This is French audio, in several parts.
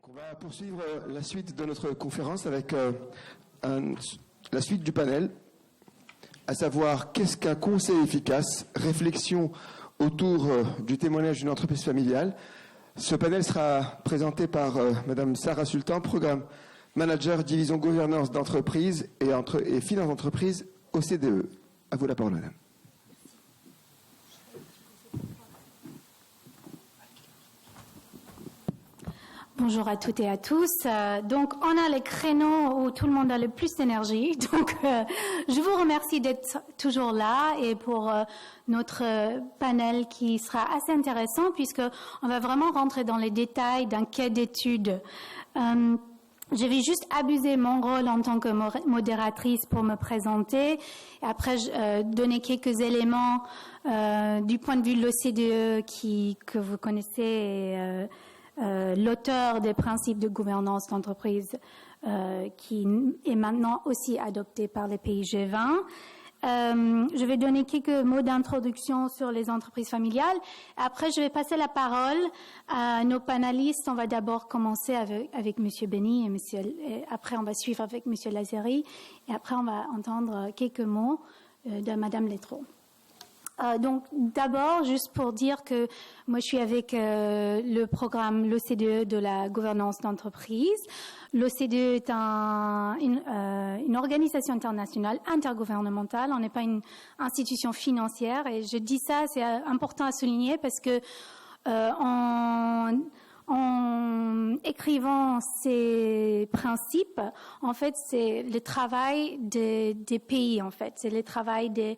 On va poursuivre la suite de notre conférence avec la suite du panel, à savoir qu'est-ce qu'un conseil efficace, réflexion autour du témoignage d'une entreprise familiale. Ce panel sera présenté par Madame Sarah Sultan, programme manager division gouvernance d'entreprise et finance d'entreprise au CDE. À vous la parole, Madame. Bonjour à toutes et à tous. Donc, on a les créneaux où tout le monde a le plus d'énergie. Donc, je vous remercie d'être toujours là et pour notre panel qui sera assez intéressant puisque on va vraiment rentrer dans les détails d'un cas d'étude. Je vais juste abuser mon rôle en tant que modératrice pour me présenter et après donner quelques éléments du point de vue de l'OCDE que vous connaissez. L'auteur des principes de gouvernance d'entreprise qui est maintenant aussi adopté par les pays G20. Je vais donner quelques mots d'introduction sur les entreprises familiales. Après, je vais passer la parole à nos panélistes. On va d'abord commencer avec Monsieur Benny et après on va suivre avec Monsieur Lazeri et après on va entendre quelques mots de Madame Letreau. Donc d'abord, juste pour dire que moi je suis avec le programme l'OCDE de la gouvernance d'entreprise. L'OCDE est une organisation internationale intergouvernementale. On n'est pas une institution financière et je dis ça, c'est important à souligner parce que en écrivant ces principes, en fait, c'est le travail des pays, en fait. C'est le travail des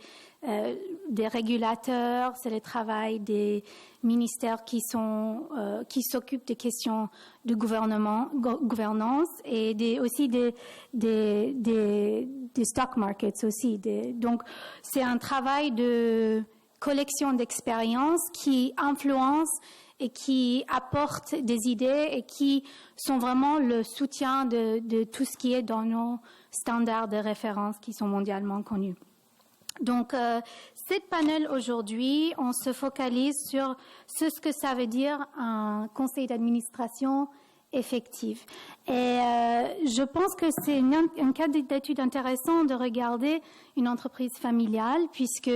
régulateurs, c'est le travail des ministères qui s'occupent des questions de gouvernance et aussi des stock markets aussi. Donc, c'est un travail de collection d'expériences qui influence et qui apportent des idées et qui sont vraiment le soutien de tout ce qui est dans nos standards de référence qui sont mondialement connus. Donc, cette panel aujourd'hui, on se focalise sur ce que ça veut dire un conseil d'administration effectif. Et je pense que c'est un cas d'étude intéressant de regarder une entreprise familiale puisque,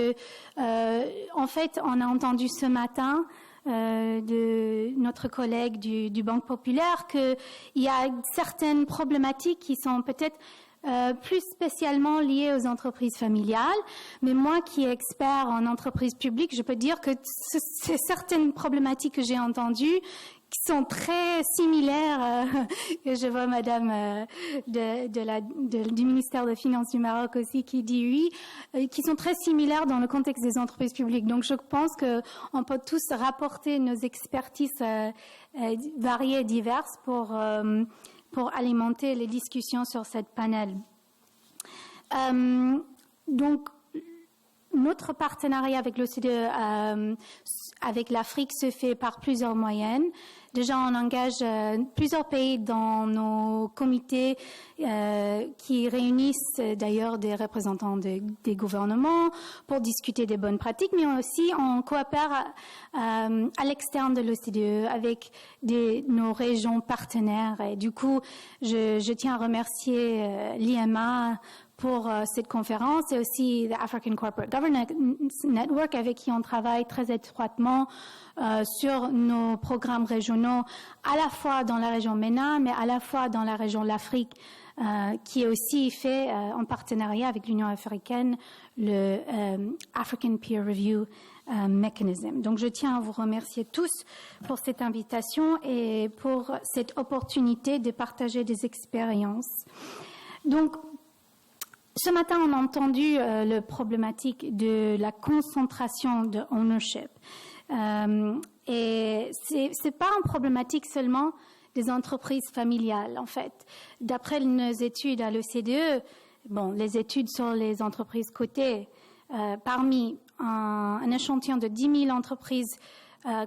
en fait, on a entendu ce matin de notre collègue du Banque Populaire qu'il y a certaines problématiques qui sont peut-être plus spécialement liées aux entreprises familiales, mais moi qui est expert en entreprise publique, je peux dire que c'est certaines problématiques que j'ai entendues qui sont très similaires, je vois madame du ministère des Finances du Maroc aussi qui dit oui, qui sont très similaires dans le contexte des entreprises publiques. Donc je pense qu'on peut tous rapporter nos expertises variées et diverses pour alimenter les discussions sur cette panel. Donc, notre partenariat avec l'OCDE, avec l'Afrique, se fait par plusieurs moyens. Déjà, on engage plusieurs pays dans nos comités qui réunissent d'ailleurs des représentants des gouvernements pour discuter des bonnes pratiques, mais aussi on coopère à l'externe de l'OCDE avec nos régions partenaires. Et du coup, je tiens à remercier l'IMA pour cette conférence et aussi the African Corporate Governance Network avec qui on travaille très étroitement sur nos programmes régionaux à la fois dans la région MENA mais à la fois dans la région de l'Afrique qui est aussi fait en partenariat avec l'Union africaine le African Peer Review Mechanism. Donc je tiens à vous remercier tous pour cette invitation et pour cette opportunité de partager des expériences. Donc ce matin, on a entendu la problématique de la concentration de ownership. Et c'est pas une problématique seulement des entreprises familiales, en fait. D'après nos études à l'OCDE, les études sur les entreprises cotées, parmi un échantillon de 10 000 entreprises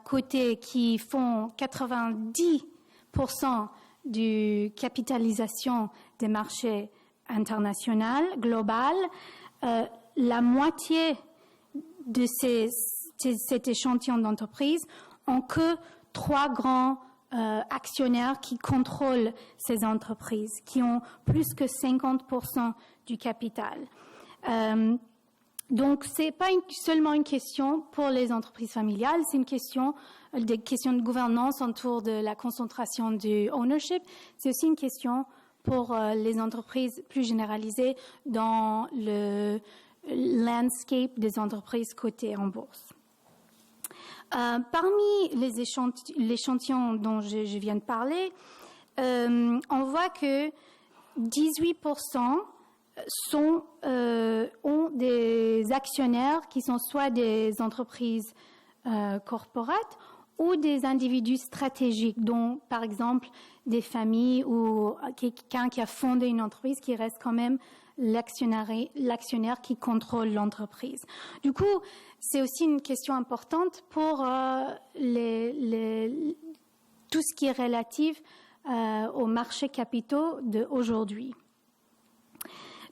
cotées qui font 90% du capitalisation des marchés international, global, la moitié de cet échantillon d'entreprises ont que 3 grands actionnaires qui contrôlent ces entreprises, qui ont plus que 50% du capital. Donc, c'est pas seulement une question pour les entreprises familiales, c'est une question, des questions de gouvernance autour de la concentration du ownership. C'est aussi une question pour les entreprises plus généralisées dans le landscape des entreprises cotées en bourse. Parmi l'échantillon dont je viens de parler, on voit que 18% ont des actionnaires qui sont soit des entreprises corporates ou des individus stratégiques, dont par exemple des familles ou quelqu'un qui a fondé une entreprise qui reste quand même l'actionnaire qui contrôle l'entreprise. Du coup, c'est aussi une question importante pour tout ce qui est relatif aux marchés capitaux d'aujourd'hui.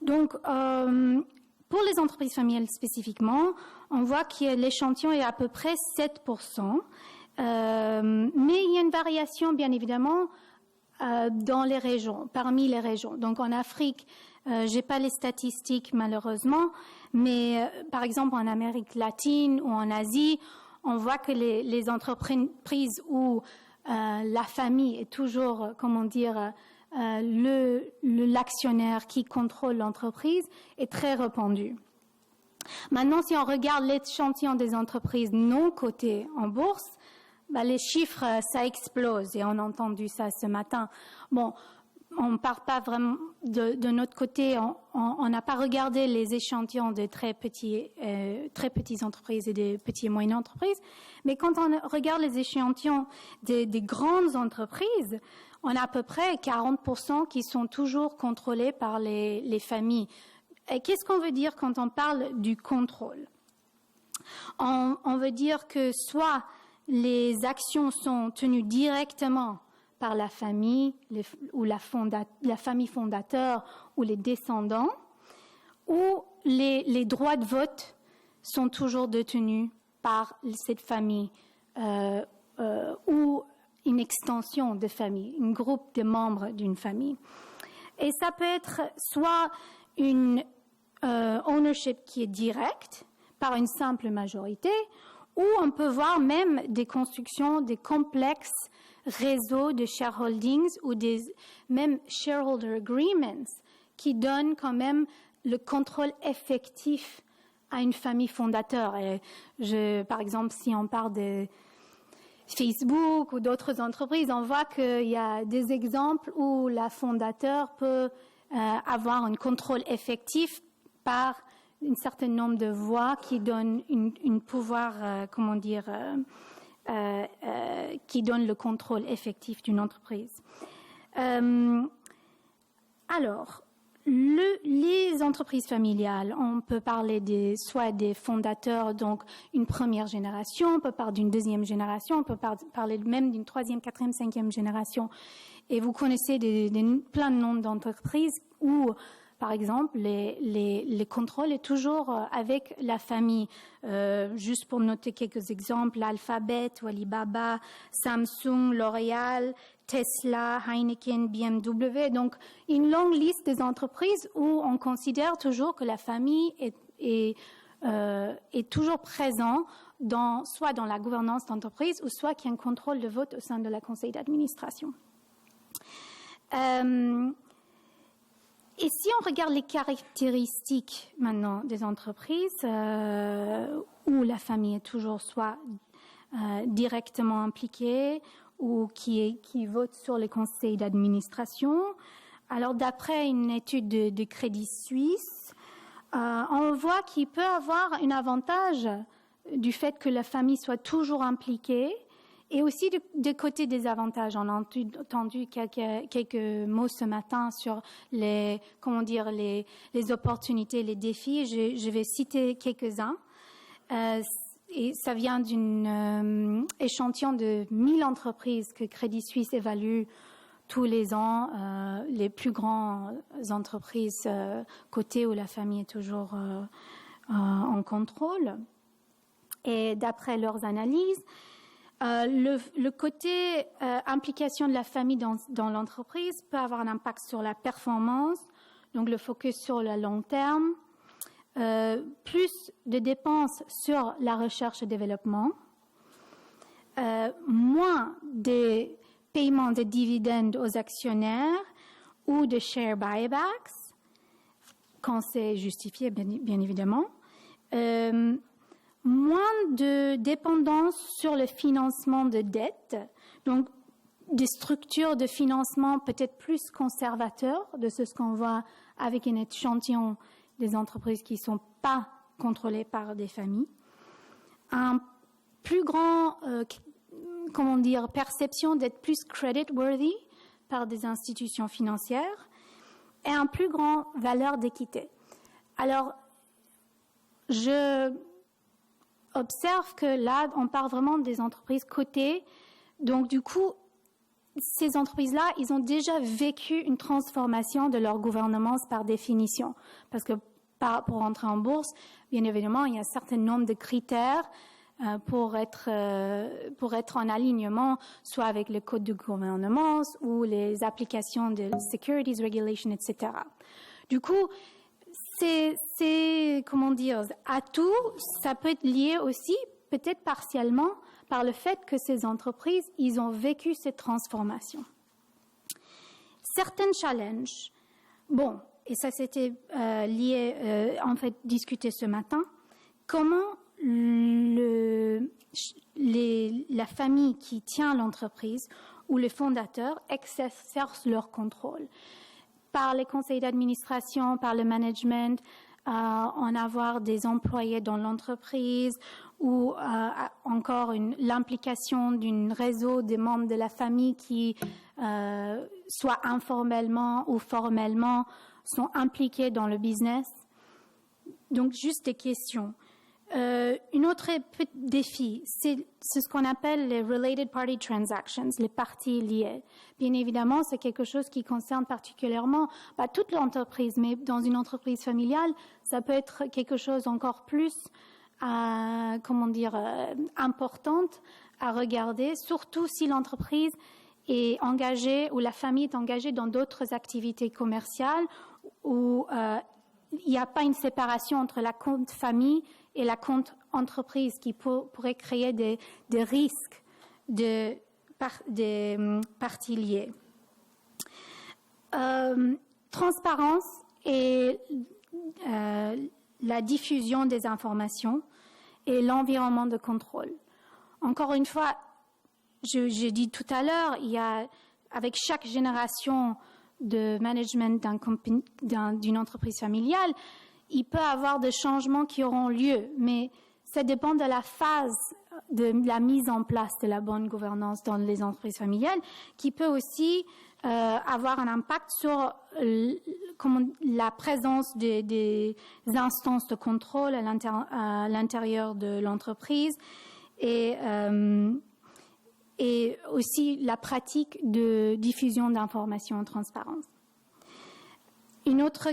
Donc, pour les entreprises familiales spécifiquement, on voit que l'échantillon est à peu près 7%, mais il y a une variation, bien évidemment, dans les régions, parmi les régions. Donc, en Afrique, j'ai pas les statistiques malheureusement, mais par exemple en Amérique latine ou en Asie, on voit que les entreprises où la famille est toujours, l'actionnaire qui contrôle l'entreprise est très répandu. Maintenant, si on regarde l'échantillon des entreprises non cotées en bourse, les chiffres, ça explose et on a entendu ça ce matin. Bon, on ne part pas vraiment de notre côté, on n'a pas regardé les échantillons de très petites entreprises et des petites et moyennes entreprises, mais quand on regarde les échantillons des grandes entreprises, on a à peu près 40% qui sont toujours contrôlés par les familles. Et qu'est-ce qu'on veut dire quand on parle du contrôle? On veut dire que soit les actions sont tenues directement par la famille ou la famille fondateur ou les descendants, ou les droits de vote sont toujours détenus par cette famille ou une extension de famille, un groupe de membres d'une famille. Et ça peut être soit une ownership qui est directe par une simple majorité, ou on peut voir même des constructions, des complexes réseaux de shareholdings ou même shareholder agreements qui donnent quand même le contrôle effectif à une famille fondateur. Et par exemple, si on parle de Facebook ou d'autres entreprises, on voit qu'il y a des exemples où la fondateur peut avoir un contrôle effectif par un certain nombre de voix qui donnent une pouvoir, qui donne le contrôle effectif d'une entreprise. Alors, les entreprises familiales, on peut parler soit des fondateurs, donc une première génération, on peut parler d'une deuxième génération, on peut parler même d'une troisième, quatrième, cinquième génération. Et vous connaissez plein de noms d'entreprises où, par exemple, les contrôles est toujours avec la famille. Juste pour noter quelques exemples, Alphabet, Alibaba, Samsung, L'Oréal, Tesla, Heineken, BMW. Donc, une longue liste des entreprises où on considère toujours que la famille est toujours présente soit dans la gouvernance d'entreprise ou soit qu'il y a un contrôle de vote au sein de la conseil d'administration. Et si on regarde les caractéristiques maintenant des entreprises où la famille est toujours soit directement impliquée ou qui vote sur les conseils d'administration, alors d'après une étude de Crédit Suisse, on voit qu'il peut avoir un avantage du fait que la famille soit toujours impliquée. Et aussi du côté des avantages, on a entendu quelques mots ce matin sur les opportunités, les défis. Je vais citer quelques-uns. Et ça vient d'un échantillon de 1000 entreprises que Crédit Suisse évalue tous les ans, les plus grandes entreprises cotées où la famille est toujours en contrôle. Et d'après leurs analyses, Le côté implication de la famille dans l'entreprise peut avoir un impact sur la performance, donc le focus sur le long terme, plus de dépenses sur la recherche et développement, moins de paiements de dividendes aux actionnaires ou de share buybacks, quand c'est justifié, bien évidemment, moins de dépendance sur le financement de dettes, donc des structures de financement peut-être plus conservateurs de ce qu'on voit avec un échantillon des entreprises qui ne sont pas contrôlées par des familles, un plus grand, perception d'être plus credit-worthy par des institutions financières et un plus grand valeur d'équité. Alors, je observe que là, on parle vraiment des entreprises cotées. Donc, du coup, ces entreprises-là, ils ont déjà vécu une transformation de leur gouvernance par définition. Parce que pour entrer en bourse, bien évidemment, il y a un certain nombre de critères pour être en alignement, soit avec le code de gouvernance ou les applications de securities regulation, etc. Du coup, ces atouts, ça peut être lié aussi, peut-être partiellement, par le fait que ces entreprises, ils ont vécu cette transformation. Certains challenges, et ça c'était lié, discuté ce matin, comment la famille qui tient l'entreprise ou les fondateurs exercent leur contrôle par les conseils d'administration, par le management, en avoir des employés dans l'entreprise ou encore l'implication d'un réseau des membres de la famille qui, soit informellement ou formellement, sont impliqués dans le business. Donc, juste des questions. Une autre défi, c'est ce qu'on appelle les related party transactions, les parties liées. Bien évidemment, c'est quelque chose qui concerne particulièrement toute l'entreprise, mais dans une entreprise familiale, ça peut être quelque chose encore plus, importante à regarder, surtout si l'entreprise est engagée ou la famille est engagée dans d'autres activités commerciales où il n'y a pas une séparation entre la compte famille et la compte entreprise qui pourrait créer des risques de parties liées. Transparence et la diffusion des informations et l'environnement de contrôle. Encore une fois, j'ai dit tout à l'heure, il y a, avec chaque génération de management d'une entreprise familiale, il peut y avoir des changements qui auront lieu, mais ça dépend de la phase de la mise en place de la bonne gouvernance dans les entreprises familiales, qui peut aussi avoir un impact sur la présence des instances de contrôle à l'intérieur de l'entreprise et aussi la pratique de diffusion d'informations en transparence. Une autre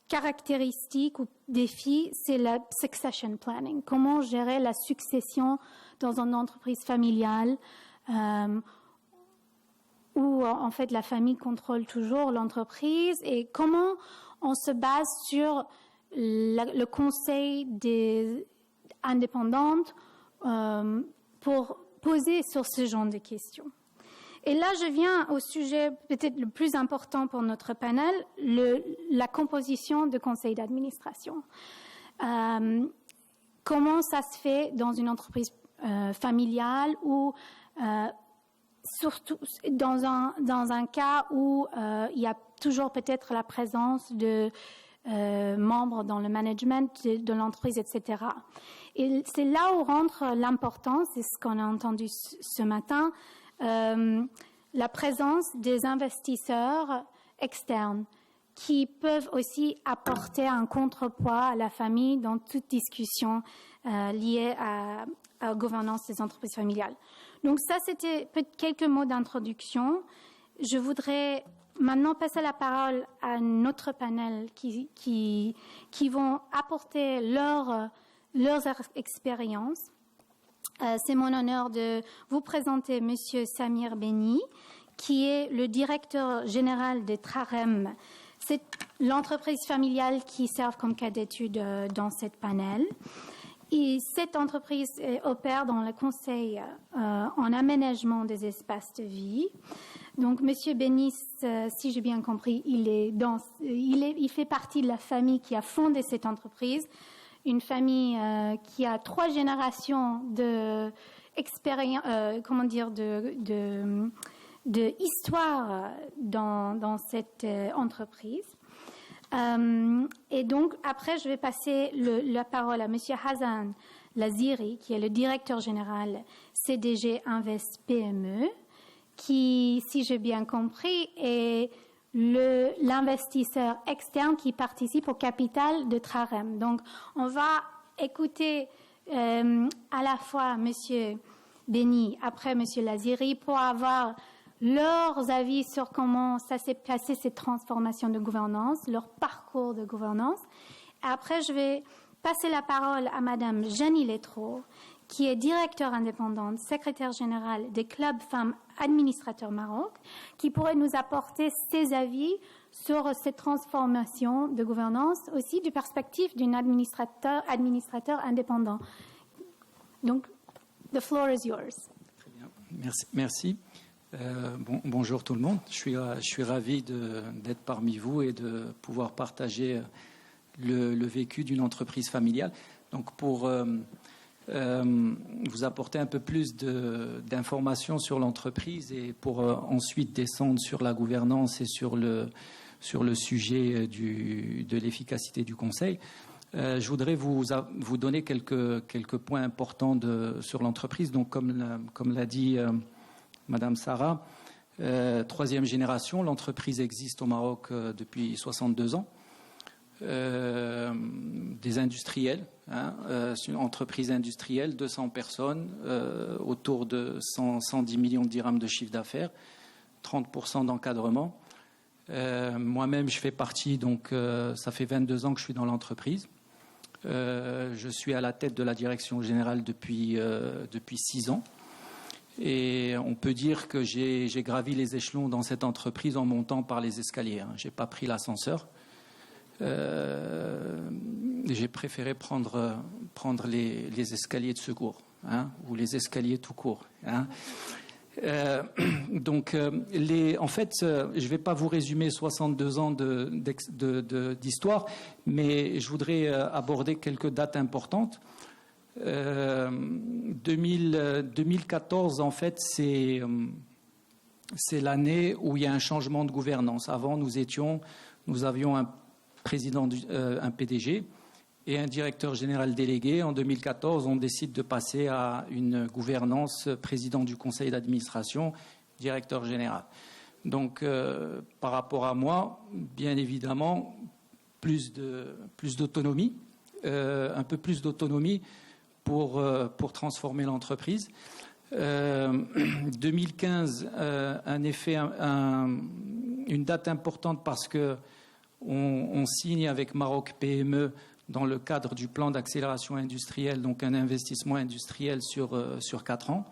caractéristique ou défi, c'est la succession planning. Comment gérer la succession dans une entreprise familiale où en fait la famille contrôle toujours l'entreprise et comment on se base sur le conseil des indépendantes pour poser sur ce genre de questions. Et là, je viens au sujet peut-être le plus important pour notre panel, la composition de conseil d'administration. Comment ça se fait dans une entreprise familiale ou surtout dans un cas où il y a toujours peut-être la présence de membres dans le management de l'entreprise, etc. Et c'est là où rentre l'importance, c'est ce qu'on a entendu ce matin, la présence des investisseurs externes qui peuvent aussi apporter un contrepoids à la famille dans toute discussion liée à la gouvernance des entreprises familiales. Donc ça, c'était quelques mots d'introduction. Je voudrais maintenant passer la parole à notre panel qui vont apporter leurs expériences. c'est mon honneur de vous présenter Monsieur Samir Beni, qui est le directeur général de Trarem. C'est l'entreprise familiale qui sert comme cas d'étude dans cette panel. Et cette entreprise opère dans le conseil en aménagement des espaces de vie. Donc, Monsieur Beni, si j'ai bien compris, il fait partie de la famille qui a fondé cette entreprise, une famille qui a 3 générations de histoire dans cette entreprise. Et donc, après, je vais passer la parole à Monsieur Hassan Laziri, qui est le directeur général CDG Invest PME, qui, si j'ai bien compris, est l'investisseur externe qui participe au capital de Trarem. Donc, on va écouter à la fois Monsieur Beni, après Monsieur Laziri, pour avoir leurs avis sur comment ça s'est passé, cette transformation de gouvernance, leur parcours de gouvernance. Après, je vais passer la parole à Madame Janie Letro, qui est directeur indépendante, secrétaire générale des clubs femmes administrateurs Maroc, qui pourrait nous apporter ses avis sur cette transformation de gouvernance, aussi du perspective d'un administrateur indépendant. Donc, the floor is yours. Très bien. Merci. Bonjour tout le monde. Je suis ravi d'être parmi vous et de pouvoir partager le vécu d'une entreprise familiale. Donc, pour vous apporter un peu plus d'informations sur l'entreprise et pour ensuite descendre sur la gouvernance et sur le sujet de l'efficacité du conseil. Je voudrais vous donner quelques points importants sur l'entreprise. Donc, comme l'a dit Madame Sarah, 3e génération, l'entreprise existe au Maroc depuis 62 ans. Des industriels, c'est une entreprise industrielle, 200 personnes, autour de 110 millions de dirhams de chiffre d'affaires, 30% d'encadrement. Moi-même, je fais partie, donc ça fait 22 ans que je suis dans l'entreprise. Je suis à la tête de la direction générale depuis 6 ans. Et on peut dire que j'ai gravi les échelons dans cette entreprise en montant par les escaliers. Je n'ai pas pris l'ascenseur. J'ai préféré prendre les escaliers de secours, ou les escaliers tout court. Donc, en fait, je ne vais pas vous résumer 62 ans d'histoire, mais je voudrais aborder quelques dates importantes. 2014, en fait, c'est l'année où il y a un changement de gouvernance. Avant, nous avions un président, un PDG et un directeur général délégué. En 2014, on décide de passer à une gouvernance président du conseil d'administration, directeur général. Donc, par rapport à moi, bien évidemment, plus d'autonomie, un peu plus d'autonomie pour transformer l'entreprise. 2015, une date importante parce que on signe avec Maroc PME dans le cadre du plan d'accélération industrielle, donc un investissement industriel sur 4 ans,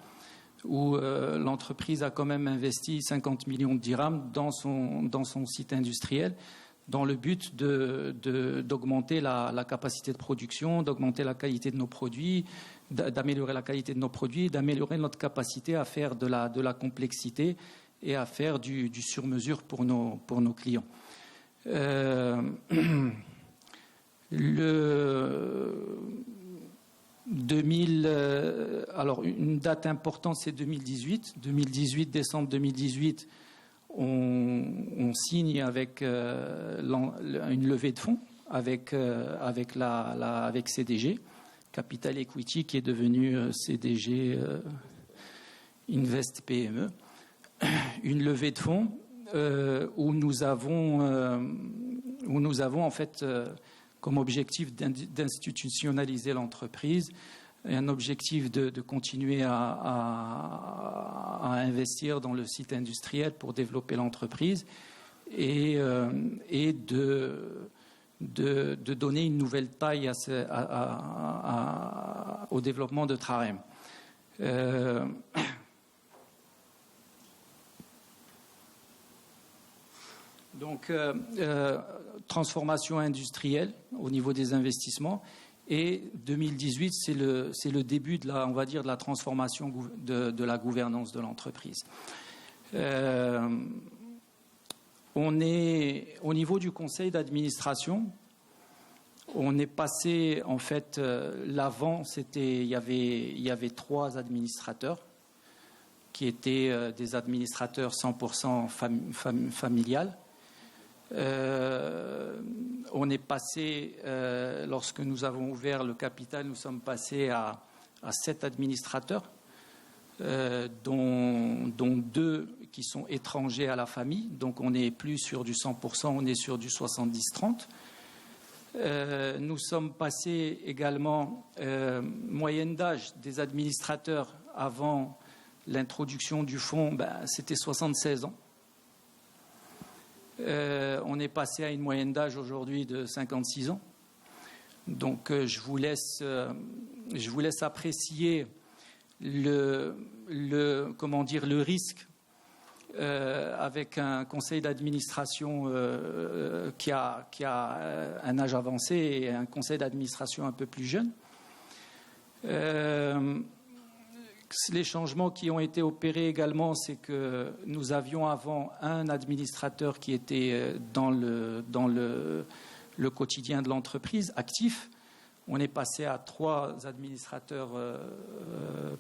où l'entreprise a quand même investi 50 millions de dirhams dans son site industriel, dans le but d'augmenter la capacité de production, d'augmenter la qualité de nos produits, d'améliorer la qualité de nos produits, d'améliorer notre capacité à faire de la complexité et à faire du sur-mesure pour nos clients. Alors, une date importante, c'est 2018. Décembre 2018, on signe avec une levée de fonds avec CDG, Capital Equity, qui est devenu CDG Invest PME. Une levée de fonds où nous avons en fait comme objectif d'institutionnaliser l'entreprise et un objectif de continuer à investir dans le site industriel pour développer l'entreprise et de donner une nouvelle taille au développement de Trarem. Donc, transformation industrielle au niveau des investissements. Et 2018, c'est le début de la, on va dire, de la transformation de la gouvernance de l'entreprise. On est au niveau du conseil d'administration. On est passé, en fait, l'avant, il y avait 3 administrateurs qui étaient des administrateurs 100% familiales. On est passé, lorsque nous avons ouvert le capital, nous sommes passés à 7 administrateurs, dont 2 qui sont étrangers à la famille. Donc on n'est plus sur du 100%, on est sur du 70-30. Nous sommes passés également, moyenne d'âge des administrateurs avant l'introduction du fonds, c'était 76 ans. On est passé à une moyenne d'âge aujourd'hui de 56 ans. Donc je vous laisse apprécier le risque avec un conseil d'administration qui a un âge avancé et un conseil d'administration un peu plus jeune. Les changements qui ont été opérés également, c'est que nous avions avant un administrateur qui était dans le quotidien de l'entreprise, actif. On est passé à 3 administrateurs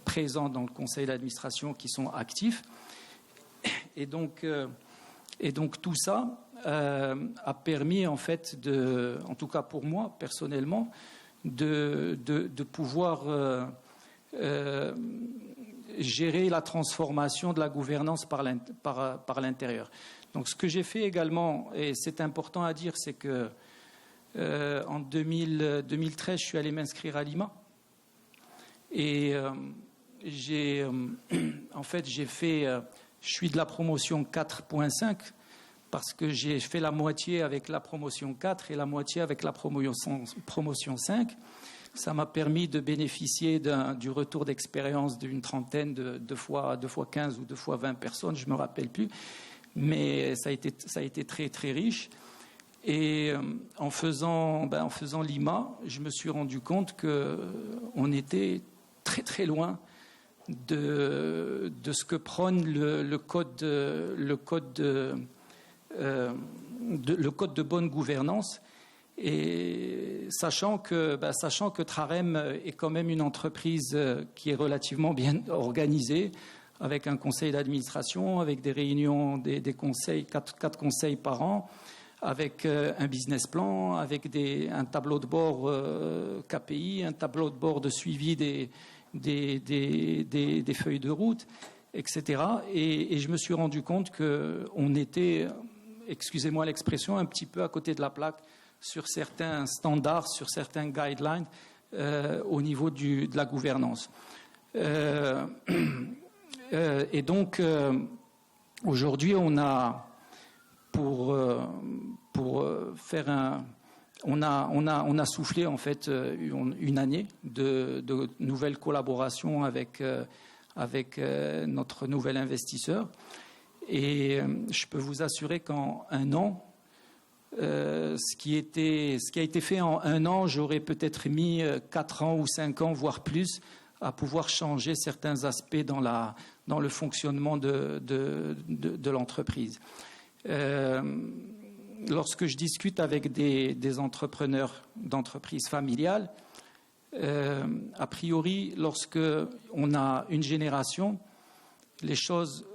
présents dans le conseil d'administration qui sont actifs. Et donc tout ça a permis, en fait, en tout cas pour moi, personnellement, de pouvoir gérer la transformation de la gouvernance par l'intérieur. Donc ce que j'ai fait également, et c'est important à dire, c'est que en 2013, je suis allé m'inscrire à l'IMA. Et je suis de la promotion 4.5 parce que j'ai fait la moitié avec la promotion 4 et la moitié avec la promotion 5. Ça m'a permis de bénéficier du retour d'expérience d'une trentaine de fois 15 ou 2 fois 20 personnes, je ne me rappelle plus. Mais ça a été très, très riche. Et en faisant l'IMA, je me suis rendu compte qu'on était très, très loin de ce que prône le code de bonne gouvernance. Et sachant que Trarem est quand même une entreprise qui est relativement bien organisée, avec un conseil d'administration, avec des réunions, des conseils, 4 conseils par an, avec un business plan, avec un tableau de bord KPI, un tableau de bord de suivi des feuilles de route, etc. Et je me suis rendu compte qu'on était, excusez-moi l'expression, un petit peu à côté de la plaque sur certains standards, sur certains guidelines au niveau de la gouvernance. Et donc, aujourd'hui, on a, on a soufflé en fait une année de nouvelles collaborations avec notre nouvel investisseur. Et je peux vous assurer qu'en 1 an, ce qui a été fait en 1 an, j'aurais peut-être mis 4 ans ou 5 ans, voire plus, à pouvoir changer certains aspects dans le fonctionnement de l'entreprise. Lorsque je discute avec des entrepreneurs d'entreprises familiales, a priori, lorsque on a une génération, les choses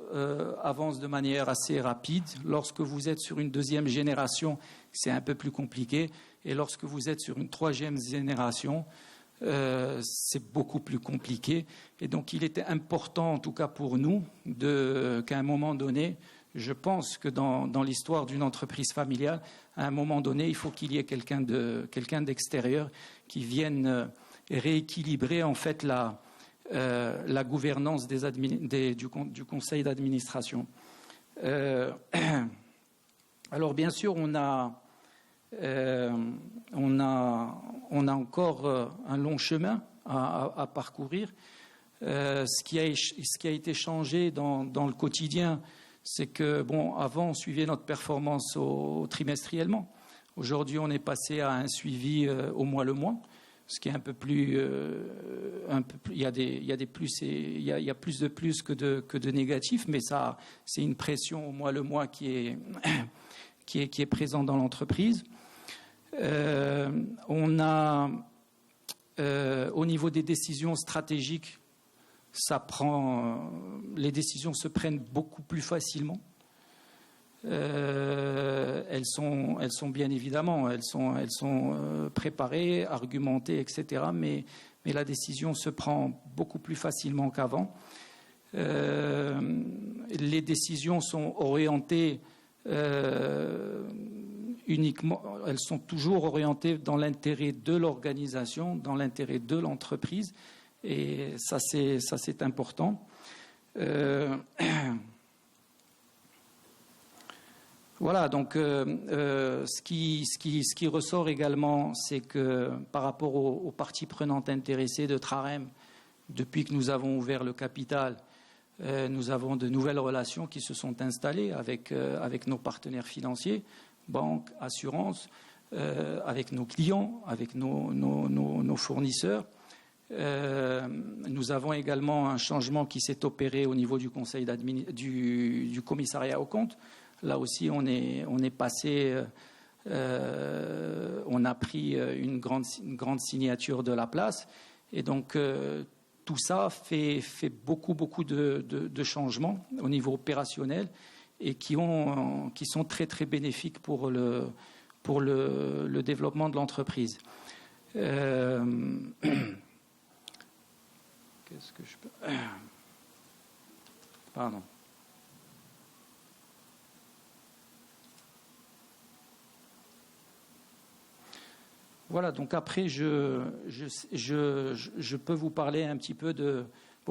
avancent de manière assez rapide. Lorsque vous êtes sur une 2e génération, c'est un peu plus compliqué. Et lorsque vous êtes sur une 3e génération, c'est beaucoup plus compliqué. Et donc, il était important, en tout cas pour nous, qu'à un moment donné, je pense que dans l'histoire d'une entreprise familiale, à un moment donné, il faut qu'il y ait quelqu'un d'extérieur qui vienne rééquilibrer en fait la gouvernance du conseil d'administration. Alors bien sûr, on a encore un long chemin à parcourir. Ce qui a été changé dans le quotidien, c'est que, avant, on suivait notre performance trimestriellement. Aujourd'hui, on est passé à un suivi au mois le mois, ce qui est un peu plus... il y a des plus et il y a plus de plus que de négatifs, mais ça, c'est une pression au mois le mois qui est présente dans l'entreprise. On a, au niveau des décisions stratégiques, les décisions se prennent beaucoup plus facilement. Elles sont bien évidemment, elles sont préparées, argumentées, etc. Mais la décision se prend beaucoup plus facilement qu'avant. Les décisions sont orientées uniquement, elles sont toujours orientées dans l'intérêt de l'organisation, dans l'intérêt de l'entreprise, et ça c'est important. Voilà, donc ce qui ressort également, c'est que par rapport aux parties prenantes intéressées de Trarem, depuis que nous avons ouvert le capital, nous avons de nouvelles relations qui se sont installées avec nos partenaires financiers, banques, assurances, avec nos clients, avec nos fournisseurs. Nous avons également un changement qui s'est opéré au niveau du conseil du commissariat aux comptes. Là aussi, on est passé, on a pris une grande signature de la place, et donc tout ça fait beaucoup de changements au niveau opérationnel et qui sont très très bénéfiques pour le développement de l'entreprise. Qu'est-ce que je peux... Pardon. Voilà, donc après, je peux vous parler un petit peu de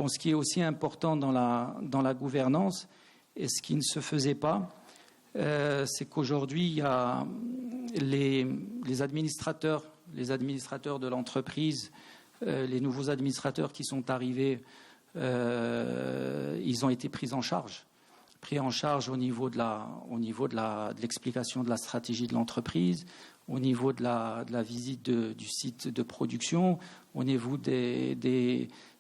ce qui est aussi important dans la gouvernance et ce qui ne se faisait pas. C'est qu'aujourd'hui, il y a les administrateurs de l'entreprise, les nouveaux administrateurs qui sont arrivés, ils ont été pris en charge au niveau de l'explication de la stratégie de l'entreprise, au niveau de la visite du site de production, au niveau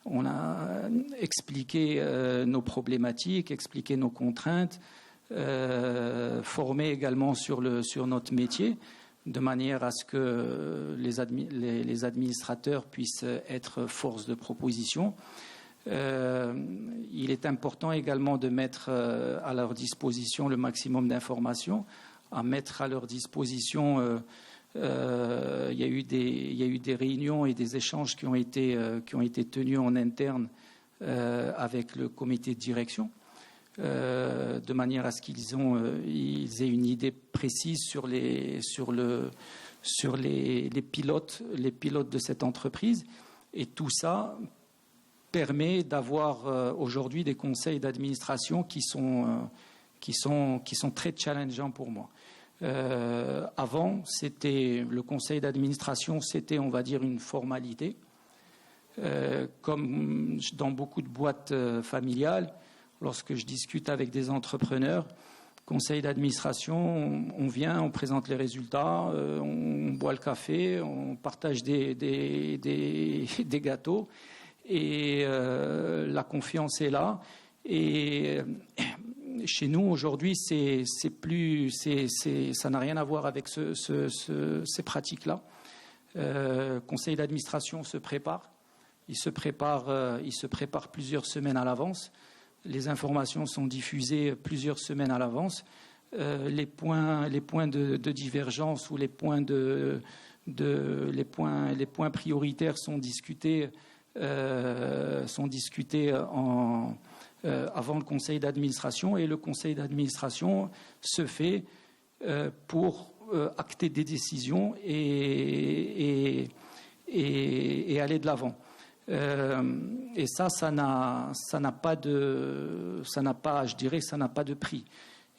on a expliqué nos problématiques, expliqué nos contraintes, formé également sur notre métier, de manière à ce que les administrateurs puissent être force de proposition. Il est important également de mettre à leur disposition le maximum d'informations, à mettre à leur disposition. Il y a eu des réunions et des échanges qui ont été tenus en interne avec le comité de direction, de manière à ce qu'ils aient une idée précise sur les pilotes de cette entreprise. Et tout ça permet d'avoir aujourd'hui des conseils d'administration qui sont très challengeants pour moi. Avant, le conseil d'administration, c'était, on va dire, une formalité. Comme dans beaucoup de boîtes familiales, lorsque je discute avec des entrepreneurs, conseil d'administration, on vient, on présente les résultats, on boit le café, on partage des gâteaux, et la confiance est là. Et chez nous, aujourd'hui, ça n'a rien à voir avec ces pratiques-là. Conseil d'administration se prépare. Il se prépare plusieurs semaines à l'avance. Les informations sont diffusées plusieurs semaines à l'avance. Les points de divergence ou les points prioritaires sont discutés avant le conseil d'administration, et le conseil d'administration se fait pour acter des décisions et aller de l'avant. Et ça n'a pas de prix.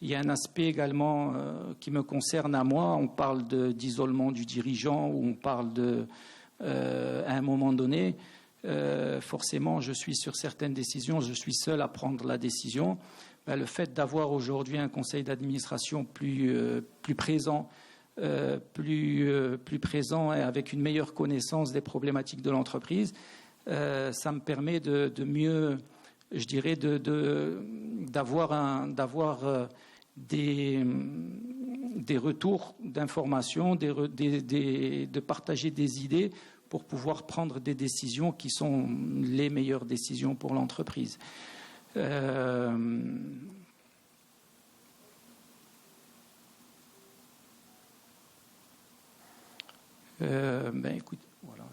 Il y a un aspect également qui me concerne à moi. On parle d'isolement du dirigeant, ou on parle à un moment donné, forcément, je suis sur certaines décisions, je suis seul à prendre la décision. Le fait d'avoir aujourd'hui un conseil d'administration plus présent, plus présent et avec une meilleure connaissance des problématiques de l'entreprise, ça me permet de mieux, je dirais, d'avoir des retours d'informations, de partager des idées pour pouvoir prendre des décisions qui sont les meilleures décisions pour l'entreprise. Écoute, voilà.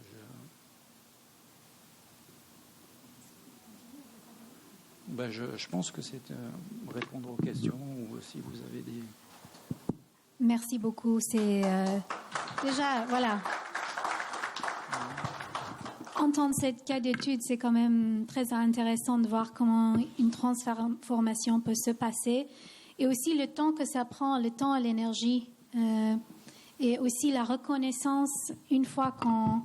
Je pense que c'est répondre aux questions ou si vous avez des... Merci beaucoup. C'est déjà, voilà. Entendre cette cas d'étude, c'est quand même très intéressant de voir comment une transformation peut se passer et aussi le temps que ça prend, le temps et l'énergie et aussi la reconnaissance une fois qu'on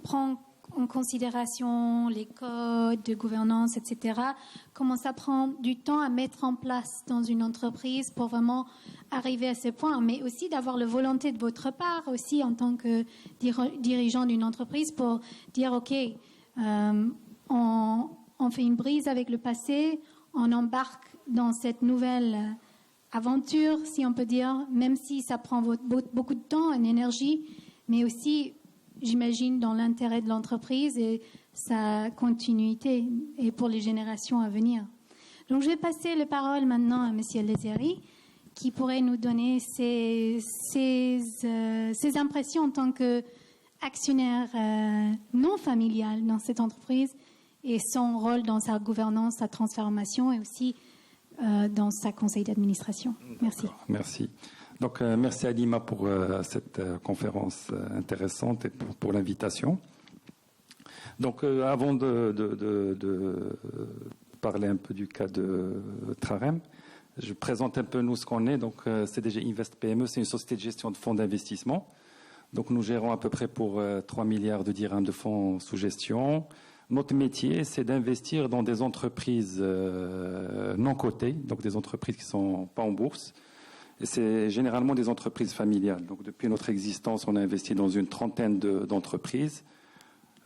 prend en considération les codes de gouvernance, etc., comment ça prend du temps à mettre en place dans une entreprise pour vraiment arriver à ce point, mais aussi d'avoir la volonté de votre part aussi en tant que dirigeant d'une entreprise pour dire ok, on fait une brise avec le passé, on embarque dans cette nouvelle aventure, si on peut dire, même si ça prend beaucoup de temps et d'énergie, mais aussi j'imagine dans l'intérêt de l'entreprise et sa continuité et pour les générations à venir. Donc je vais passer la parole maintenant à M. Lezeri, qui pourrait nous donner ses impressions en tant qu'actionnaire non familial dans cette entreprise et son rôle dans sa gouvernance, sa transformation et aussi dans sa conseil d'administration. Merci. D'accord, merci. Donc, merci à Lima pour cette conférence intéressante et pour l'invitation. Donc, avant de parler un peu du cas de Trarem, je présente un peu nous ce qu'on est. Donc, CDG Invest PME, c'est une société de gestion de fonds d'investissement. Donc, nous gérons à peu près pour 3 milliards de dirhams de fonds sous gestion. Notre métier, c'est d'investir dans des entreprises non cotées, donc des entreprises qui ne sont pas en bourse. Et c'est généralement des entreprises familiales. Donc, depuis notre existence, on a investi dans une trentaine d'entreprises.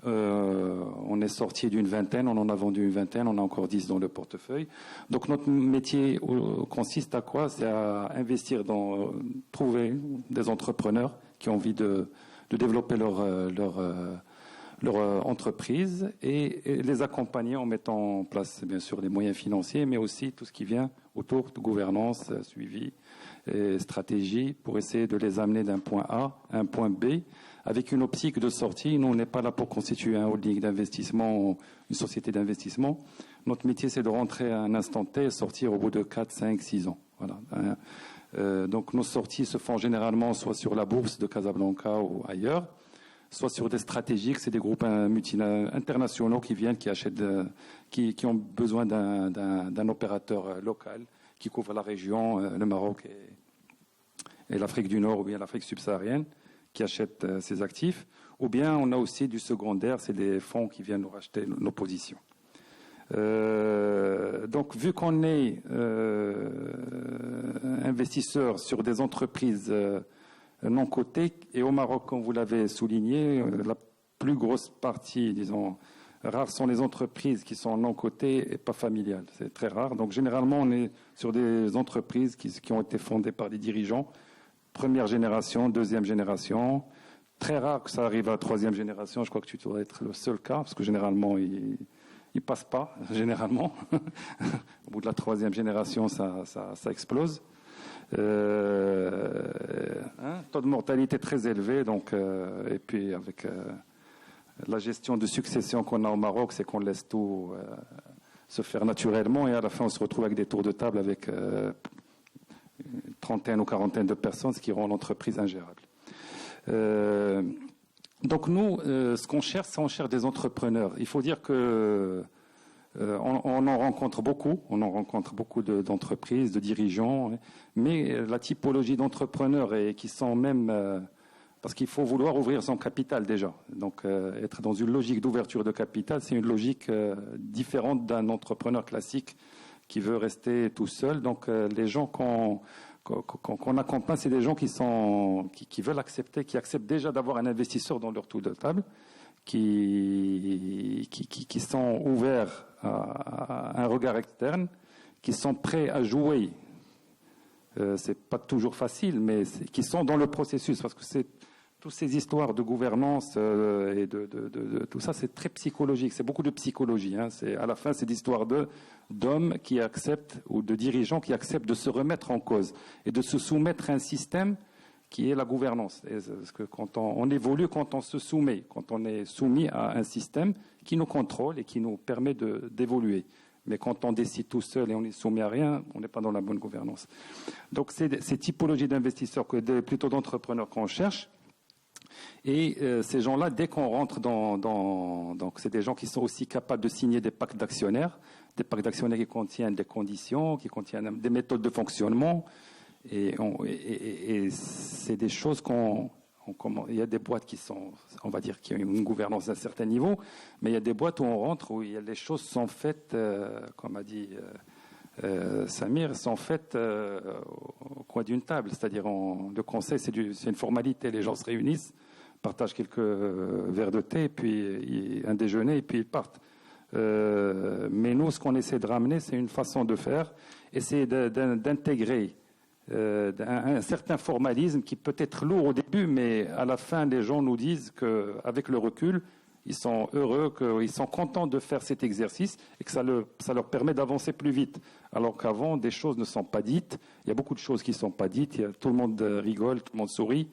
On est sorti d'une vingtaine, on en a vendu une vingtaine, on a encore 10 dans le portefeuille. Donc, notre métier consiste à quoi? C'est à investir trouver des entrepreneurs qui ont envie de développer leur entreprise et les accompagner en mettant en place, bien sûr, les moyens financiers, mais aussi tout ce qui vient autour de gouvernance, suivi et stratégie pour essayer de les amener d'un point A à un point B avec une optique de sortie. Nous, on n'est pas là pour constituer un holding d'investissement, une société d'investissement. Notre métier, c'est de rentrer à un instant T et sortir au bout de 4, 5, 6 ans. Voilà. Donc, nos sorties se font généralement soit sur la bourse de Casablanca ou ailleurs, soit sur des stratégiques, c'est des groupes internationaux qui viennent, qui achètent, qui ont besoin d'un opérateur local qui couvre la région, le Maroc et l'Afrique du Nord ou bien l'Afrique subsaharienne, qui achètent ces actifs. Ou bien on a aussi du secondaire, c'est des fonds qui viennent nous racheter nos positions. Donc vu qu'on est investisseur sur des entreprises non cotées, et au Maroc, comme vous l'avez souligné, la plus grosse partie, disons, rares sont les entreprises qui sont non cotées et pas familiales. C'est très rare. Donc, généralement, on est sur des entreprises qui ont été fondées par des dirigeants, première génération, deuxième génération. Très rare que ça arrive à la troisième génération. Je crois que tu dois être le seul cas, parce que généralement, ils passent pas, généralement. Au bout de la troisième génération, ça explose. Taux de mortalité très élevé, donc, et puis avec la gestion de succession qu'on a au Maroc, c'est qu'on laisse tout se faire naturellement et à la fin on se retrouve avec des tours de table avec une trentaine ou quarantaine de personnes, ce qui rend l'entreprise ingérable. Donc nous, ce qu'on cherche, c'est on cherche des entrepreneurs. Il faut dire que on en rencontre beaucoup, d'entreprises, de dirigeants, mais la typologie d'entrepreneurs qui sont même parce qu'il faut vouloir ouvrir son capital déjà. Donc, être dans une logique d'ouverture de capital, c'est une logique différente d'un entrepreneur classique qui veut rester tout seul. Donc, les gens qu'on accompagne, c'est des gens qui veulent accepter, qui acceptent déjà d'avoir un investisseur dans leur tour de table, qui sont ouverts à un regard externe, qui sont prêts à jouer. C'est pas toujours facile, mais qui sont dans le processus, parce que c'est toutes ces histoires de gouvernance et de tout ça, c'est très psychologique. C'est beaucoup de psychologie. Hein. À la fin, c'est l'histoire d'hommes qui acceptent, ou de dirigeants qui acceptent de se remettre en cause et de se soumettre à un système qui est la gouvernance. Parce que quand on évolue, quand on se soumet, quand on est soumis à un système qui nous contrôle et qui nous permet d'évoluer. Mais quand on décide tout seul et on est soumis à rien, on n'est pas dans la bonne gouvernance. Donc, c'est ces typologies d'investisseurs, plutôt d'entrepreneurs qu'on cherche. Et ces gens-là, dès qu'on rentre donc c'est des gens qui sont aussi capables de signer des pactes d'actionnaires qui contiennent des conditions, qui contiennent des méthodes de fonctionnement. Et c'est des choses il y a des boîtes qui sont, on va dire, qui ont une gouvernance d'un certain niveau, mais il y a des boîtes où on rentre où les choses sont faites, comme a dit Samir, sont faites au coin d'une table. C'est-à-dire, le conseil, c'est une formalité. Les gens se réunissent, partagent quelques verres de thé, puis un déjeuner, et puis ils partent. Mais nous, ce qu'on essaie de ramener, c'est une façon de faire, essayer d'intégrer un certain formalisme qui peut être lourd au début, mais à la fin, les gens nous disent qu'avec le recul, ils sont heureux, qu'ils sont contents de faire cet exercice et que ça leur permet d'avancer plus vite. Alors qu'avant, des choses ne sont pas dites. Il y a beaucoup de choses qui ne sont pas dites. Tout le monde rigole, tout le monde sourit,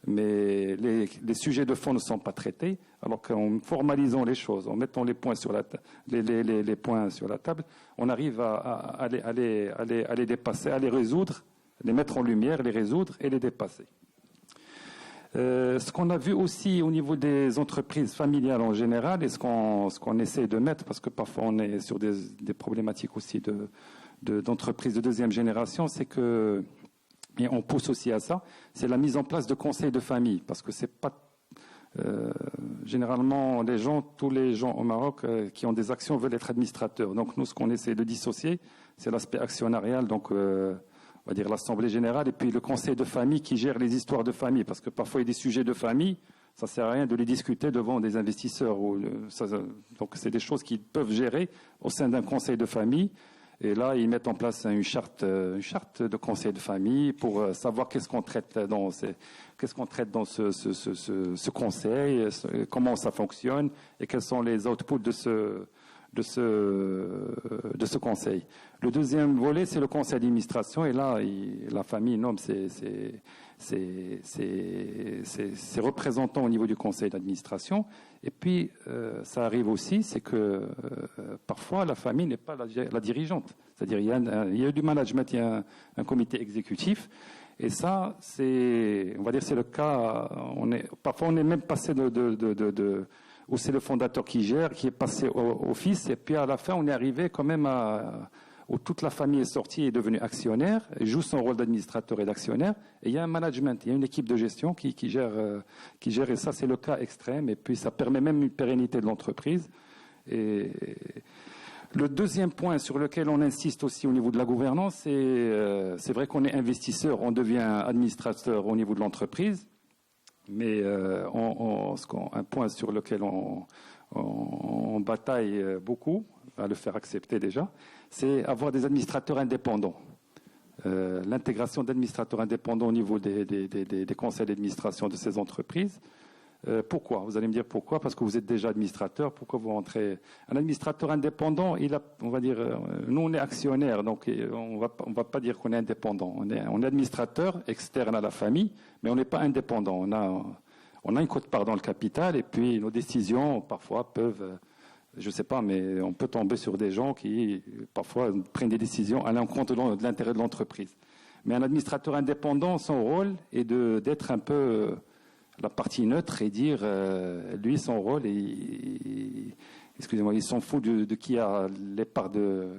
mais les sujets de fond ne sont pas traités. Alors qu'en formalisant les choses, en mettant les points sur la table, on arrive à les dépasser, à les résoudre, les mettre en lumière, les résoudre et les dépasser. Ce qu'on a vu aussi au niveau des entreprises familiales en général et ce qu'on essaie de mettre, parce que parfois on est sur des problématiques aussi d'entreprises de deuxième génération, c'est que, et on pousse aussi à ça, c'est la mise en place de conseils de famille, parce que c'est pas généralement tous les gens au Maroc qui ont des actions veulent être administrateurs. Donc nous, ce qu'on essaie de dissocier, c'est l'aspect actionnarial, donc on va dire l'Assemblée générale, et puis le conseil de famille qui gère les histoires de famille, parce que parfois il y a des sujets de famille, ça ne sert à rien de les discuter devant des investisseurs. Donc c'est des choses qu'ils peuvent gérer au sein d'un conseil de famille, et là ils mettent en place une charte de conseil de famille pour savoir qu'est-ce qu'on traite dans ce conseil, comment ça fonctionne, et quels sont les outputs de ce conseil. Le deuxième volet, c'est le conseil d'administration, et là, la famille nomme ses représentants au niveau du conseil d'administration. Et puis, ça arrive aussi, c'est que parfois, la famille n'est pas la dirigeante. C'est-à-dire, il y a du management, il y a un comité exécutif, et ça, on va dire, c'est le cas. Parfois, on est même passé où c'est le fondateur qui gère, qui est passé au fils, et puis à la fin, on est arrivé quand même où toute la famille est sortie et est devenue actionnaire, et joue son rôle d'administrateur et d'actionnaire, et il y a un management, il y a une équipe de gestion qui gère, et ça, c'est le cas extrême, et puis ça permet même une pérennité de l'entreprise. Et le deuxième point sur lequel on insiste aussi au niveau de la gouvernance, c'est vrai qu'on est investisseur, on devient administrateur au niveau de l'entreprise, mais un point sur lequel on bataille beaucoup, à le faire accepter déjà, c'est avoir des administrateurs indépendants. L'intégration d'administrateurs indépendants au niveau des conseils d'administration de ces entreprises. Pourquoi ? Vous allez me dire pourquoi ? Parce que vous êtes déjà administrateur. Pourquoi vous rentrez ? Un administrateur indépendant, on va dire, nous on est actionnaire, donc on va pas dire qu'on est indépendant. On est administrateur externe à la famille, mais on n'est pas indépendant. On a une quote-part dans le capital, et puis nos décisions parfois peuvent, je sais pas, mais on peut tomber sur des gens qui parfois prennent des décisions à l'encontre de l'intérêt de l'entreprise. Mais un administrateur indépendant, son rôle est d'être un peu la partie neutre et dire, lui, son rôle, excusez-moi, il s'en fout de qui a les parts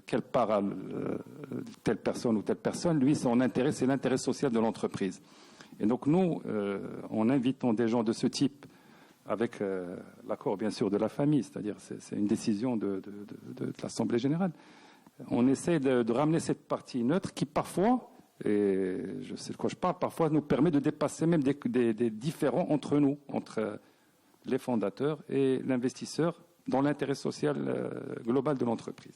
quelle part a telle personne ou telle personne. Lui, son intérêt, c'est l'intérêt social de l'entreprise. Et donc nous, en invitant des gens de ce type, avec l'accord bien sûr de la famille, c'est-à-dire c'est une décision de l'Assemblée générale, on essaie de ramener cette partie neutre qui parfois, et je sais de quoi je parle, parfois nous permet de dépasser même des différends entre nous, entre les fondateurs et l'investisseur, dans l'intérêt social global de l'entreprise.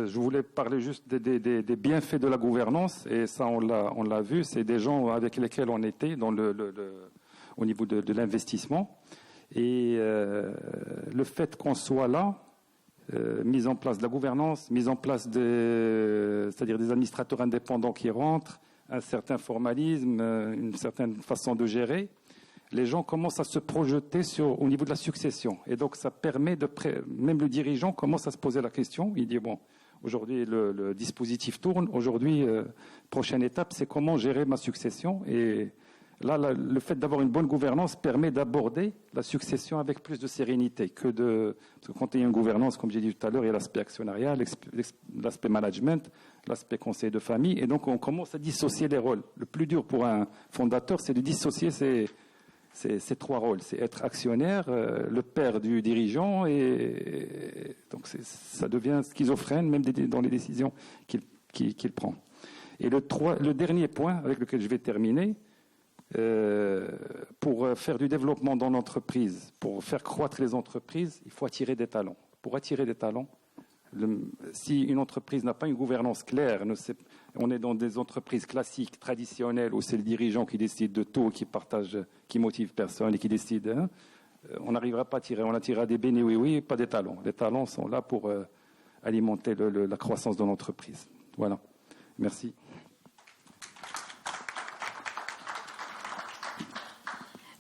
Je voulais parler juste des bienfaits de la gouvernance, et ça on l'a vu, c'est des gens avec lesquels on était au niveau de l'investissement, et le fait qu'on soit là, mise en place de la gouvernance, mise en place c'est-à-dire des administrateurs indépendants qui rentrent, un certain formalisme, une certaine façon de gérer, les gens commencent à se projeter au niveau de la succession. Et donc, ça permet même le dirigeant commence à se poser la question. Il dit, bon, aujourd'hui, le dispositif tourne. Aujourd'hui, prochaine étape, c'est comment gérer ma succession. Et là, le fait d'avoir une bonne gouvernance permet d'aborder la succession avec plus de sérénité parce que quand il y a une gouvernance, comme j'ai dit tout à l'heure, il y a l'aspect actionnarial, l'aspect management, l'aspect conseil de famille. Et donc, on commence à dissocier les rôles. Le plus dur pour un fondateur, c'est de dissocier ces trois rôles. C'est être actionnaire, le père du dirigeant, et donc ça devient schizophrène même dans les décisions qu'il prend. Et le dernier point avec lequel je vais terminer, pour faire du développement dans l'entreprise, pour faire croître les entreprises, il faut attirer des talents. Pour attirer des talents, si une entreprise n'a pas une gouvernance claire, on est dans des entreprises classiques, traditionnelles, où c'est le dirigeant qui décide de tout, qui motive personne et qui décide, on n'arrivera pas à tirer. On attirera des bénis, oui, pas des talents. Les talents sont là pour alimenter la croissance de l'entreprise. Voilà. Merci.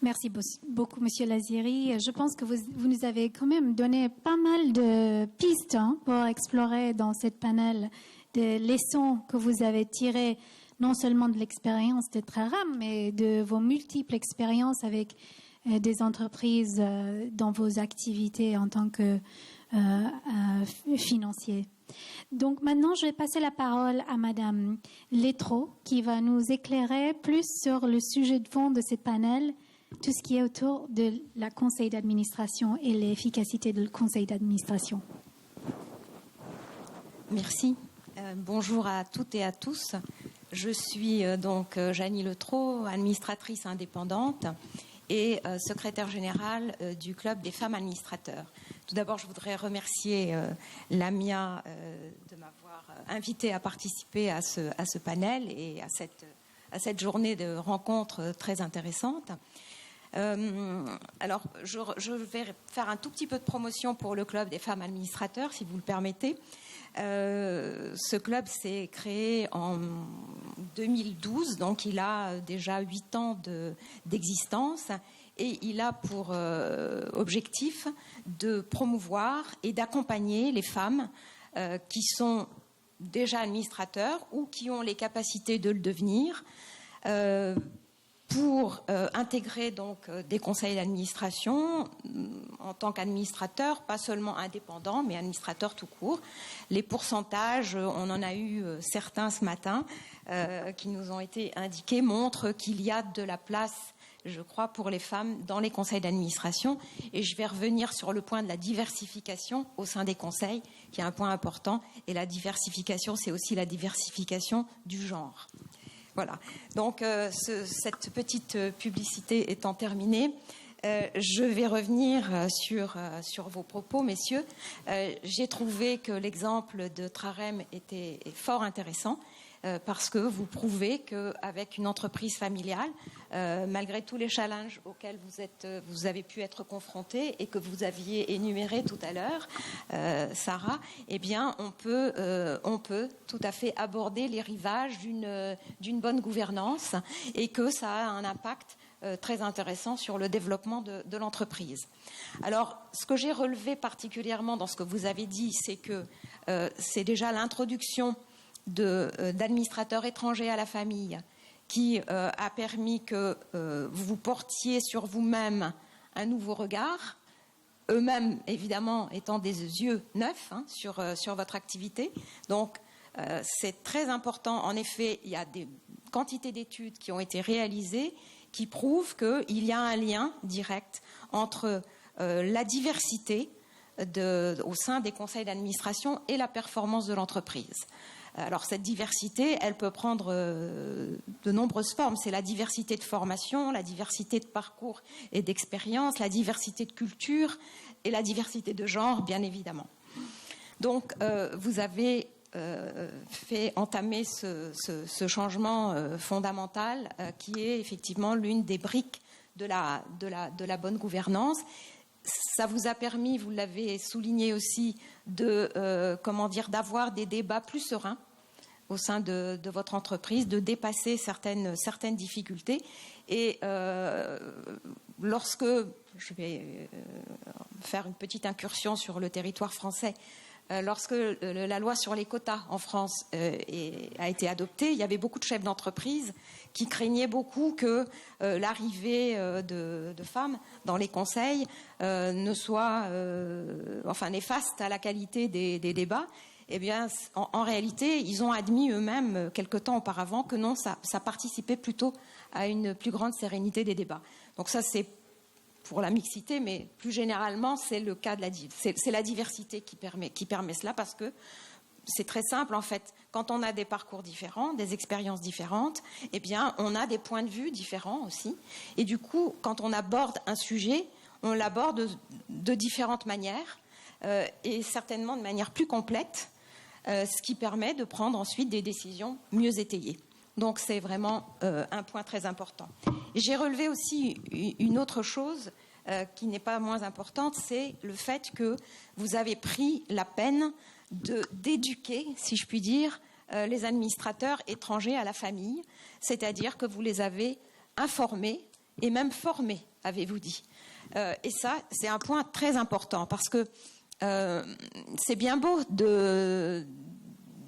Merci beaucoup, Monsieur Laziri. Je pense que vous nous avez quand même donné pas mal de pistes pour explorer dans cette panel des leçons que vous avez tirées non seulement de l'expérience de Traram, mais de vos multiples expériences avec des entreprises dans vos activités en tant que financier. Donc maintenant, je vais passer la parole à Madame Letro, qui va nous éclairer plus sur le sujet de fond de cette panel, tout ce qui est autour de la conseil d'administration et l'efficacité du conseil d'administration. Merci. Bonjour à toutes et à tous. Je suis donc Janie Letro, administratrice indépendante et secrétaire générale du Club des femmes administrateurs. Tout d'abord, je voudrais remercier Lamia de m'avoir invitée à participer à ce panel et à cette journée de rencontres très intéressante. Alors, je vais faire un tout petit peu de promotion pour le Club des femmes administrateurs, si vous le permettez. Ce club s'est créé en 2012, donc il a déjà 8 ans d'existence, et il a pour objectif de promouvoir et d'accompagner les femmes qui sont déjà administrateurs ou qui ont les capacités de le devenir, pour intégrer donc des conseils d'administration en tant qu'administrateur, pas seulement indépendant, mais administrateur tout court. Les pourcentages, on en a eu certains ce matin qui nous ont été indiqués, montrent qu'il y a de la place, je crois, pour les femmes dans les conseils d'administration. Et je vais revenir sur le point de la diversification au sein des conseils, qui est un point important. Et la diversification, c'est aussi la diversification du genre. Voilà. Donc, cette petite publicité étant terminée, je vais revenir sur vos propos, messieurs. J'ai trouvé que l'exemple de Trarem est fort intéressant parce que vous prouvez qu'avec une entreprise familiale, malgré tous les challenges auxquels vous avez pu être confrontés et que vous aviez énumérés tout à l'heure, Sarah, eh bien, on peut tout à fait aborder les rivages d'une bonne gouvernance et que ça a un impact très intéressant sur le développement de l'entreprise. Alors, ce que j'ai relevé particulièrement dans ce que vous avez dit, c'est que c'est déjà l'introduction d'administrateurs étrangers à la famille qui a permis que vous portiez sur vous-même un nouveau regard, eux-mêmes évidemment étant des yeux neufs sur votre activité. Donc C'est très important. En effet, il y a des quantités d'études qui ont été réalisées qui prouvent qu'il y a un lien direct entre la diversité au sein des conseils d'administration et la performance de l'entreprise. Alors cette diversité, elle peut prendre de nombreuses formes. C'est la diversité de formation, la diversité de parcours et d'expérience, la diversité de culture et la diversité de genre, bien évidemment. Donc vous avez fait entamer ce changement fondamental qui est effectivement l'une des briques de la bonne gouvernance. Ça vous a permis, vous l'avez souligné aussi, d'avoir des débats plus sereins au sein de votre entreprise, de dépasser certaines difficultés. Et lorsque, je vais faire une petite incursion sur le territoire français, lorsque la loi sur les quotas en France a été adoptée, il y avait beaucoup de chefs d'entreprise qui craignaient beaucoup que l'arrivée de femmes dans les conseils ne soit néfaste à la qualité des débats. Eh bien, en réalité, ils ont admis eux-mêmes, quelque temps auparavant, que non, ça participait plutôt à une plus grande sérénité des débats. Donc ça, c'est pour la mixité, mais plus généralement, c'est le cas c'est la diversité qui permet cela, parce que c'est très simple, en fait. Quand on a des parcours différents, des expériences différentes, eh bien, on a des points de vue différents aussi. Et du coup, quand on aborde un sujet, on l'aborde de différentes manières, et certainement de manière plus complète, ce qui permet de prendre ensuite des décisions mieux étayées. Donc c'est vraiment un point très important. J'ai relevé aussi une autre chose qui n'est pas moins importante, c'est le fait que vous avez pris la peine d'éduquer, si je puis dire, les administrateurs étrangers à la famille, c'est-à-dire que vous les avez informés et même formés, avez-vous dit. Et ça, c'est un point très important, parce que c'est bien beau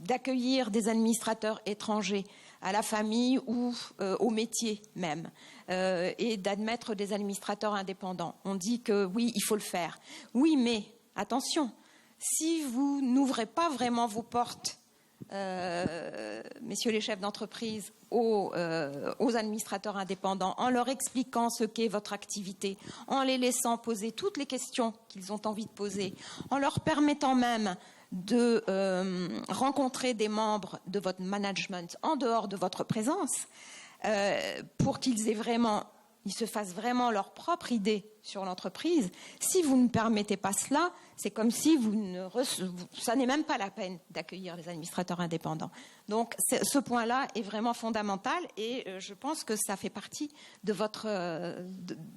d'accueillir des administrateurs étrangers à la famille ou au métier même, et d'admettre des administrateurs indépendants. On dit que oui, il faut le faire. Oui, mais attention, si vous n'ouvrez pas vraiment vos portes, messieurs les chefs d'entreprise, aux administrateurs indépendants, en leur expliquant ce qu'est votre activité, en les laissant poser toutes les questions qu'ils ont envie de poser, en leur permettant même de rencontrer des membres de votre management en dehors de votre présence, pour qu'ils se fassent vraiment leur propre idée sur l'entreprise. Si vous ne permettez pas cela, c'est comme si ça n'est même pas la peine d'accueillir les administrateurs indépendants. Donc ce point-là est vraiment fondamental, et je pense que ça fait partie de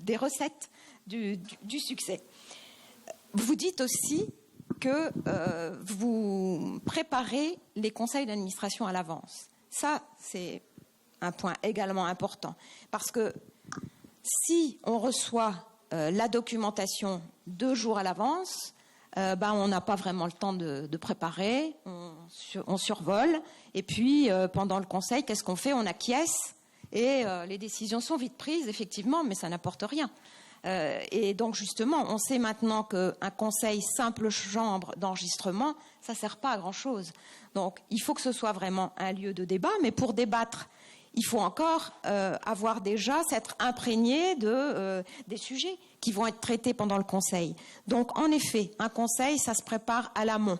des recettes du succès. Vous dites aussi que vous préparez les conseils d'administration à l'avance. Ça, c'est un point également important, parce que si on reçoit la documentation 2 jours à l'avance, on n'a pas vraiment le temps de préparer, on survole, et puis pendant le conseil, qu'est-ce qu'on fait? On acquiesce, et les décisions sont vite prises, effectivement, mais ça n'apporte rien. Et donc justement, on sait maintenant qu'un conseil simple chambre d'enregistrement, ça ne sert pas à grand-chose. Donc il faut que ce soit vraiment un lieu de débat, mais pour débattre, il faut encore s'être imprégné des sujets qui vont être traités pendant le conseil. Donc en effet, un conseil, ça se prépare à l'amont.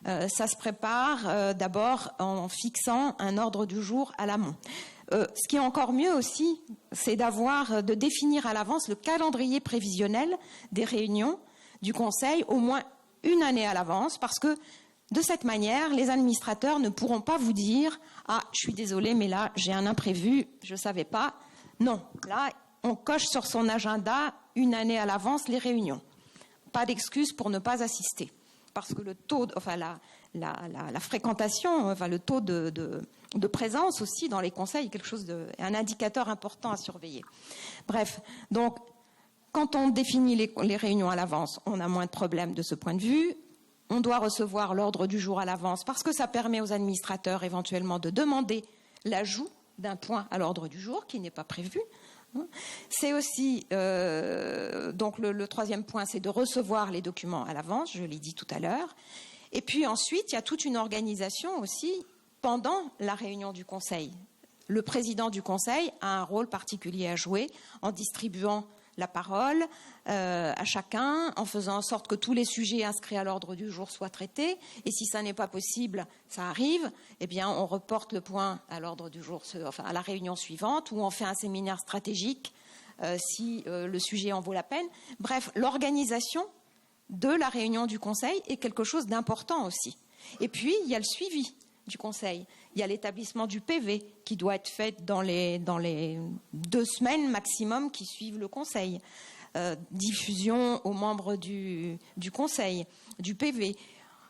Ça se prépare d'abord en fixant un ordre du jour à l'amont. Ce qui est encore mieux aussi, c'est de définir à l'avance le calendrier prévisionnel des réunions du Conseil, au moins une année à l'avance, parce que de cette manière, les administrateurs ne pourront pas vous dire « Ah, je suis désolé, mais là, j'ai un imprévu, je ne savais pas. » Non, là, on coche sur son agenda une année à l'avance les réunions. Pas d'excuse pour ne pas assister, parce que le taux, la fréquentation, le taux de présence aussi dans les conseils est un indicateur important à surveiller. Bref, donc quand on définit les réunions à l'avance, on a moins de problèmes de ce point de vue. On doit recevoir l'ordre du jour à l'avance, parce que ça permet aux administrateurs éventuellement de demander l'ajout d'un point à l'ordre du jour qui n'est pas prévu. C'est aussi, donc le troisième point, c'est de recevoir les documents à l'avance, je l'ai dit tout à l'heure. Et puis ensuite, il y a toute une organisation aussi pendant la réunion du Conseil. Le président du Conseil a un rôle particulier à jouer en distribuant la parole à chacun, en faisant en sorte que tous les sujets inscrits à l'ordre du jour soient traités. Et si ça n'est pas possible, ça arrive, eh bien, on reporte le point à l'ordre du jour, enfin à la réunion suivante, ou on fait un séminaire stratégique si le sujet en vaut la peine. Bref, l'organisation de la réunion du Conseil est quelque chose d'important aussi. Et puis, il y a le suivi du Conseil. Il y a l'établissement du PV qui doit être fait dans les 2 semaines maximum qui suivent le Conseil. Diffusion aux membres du Conseil, du PV.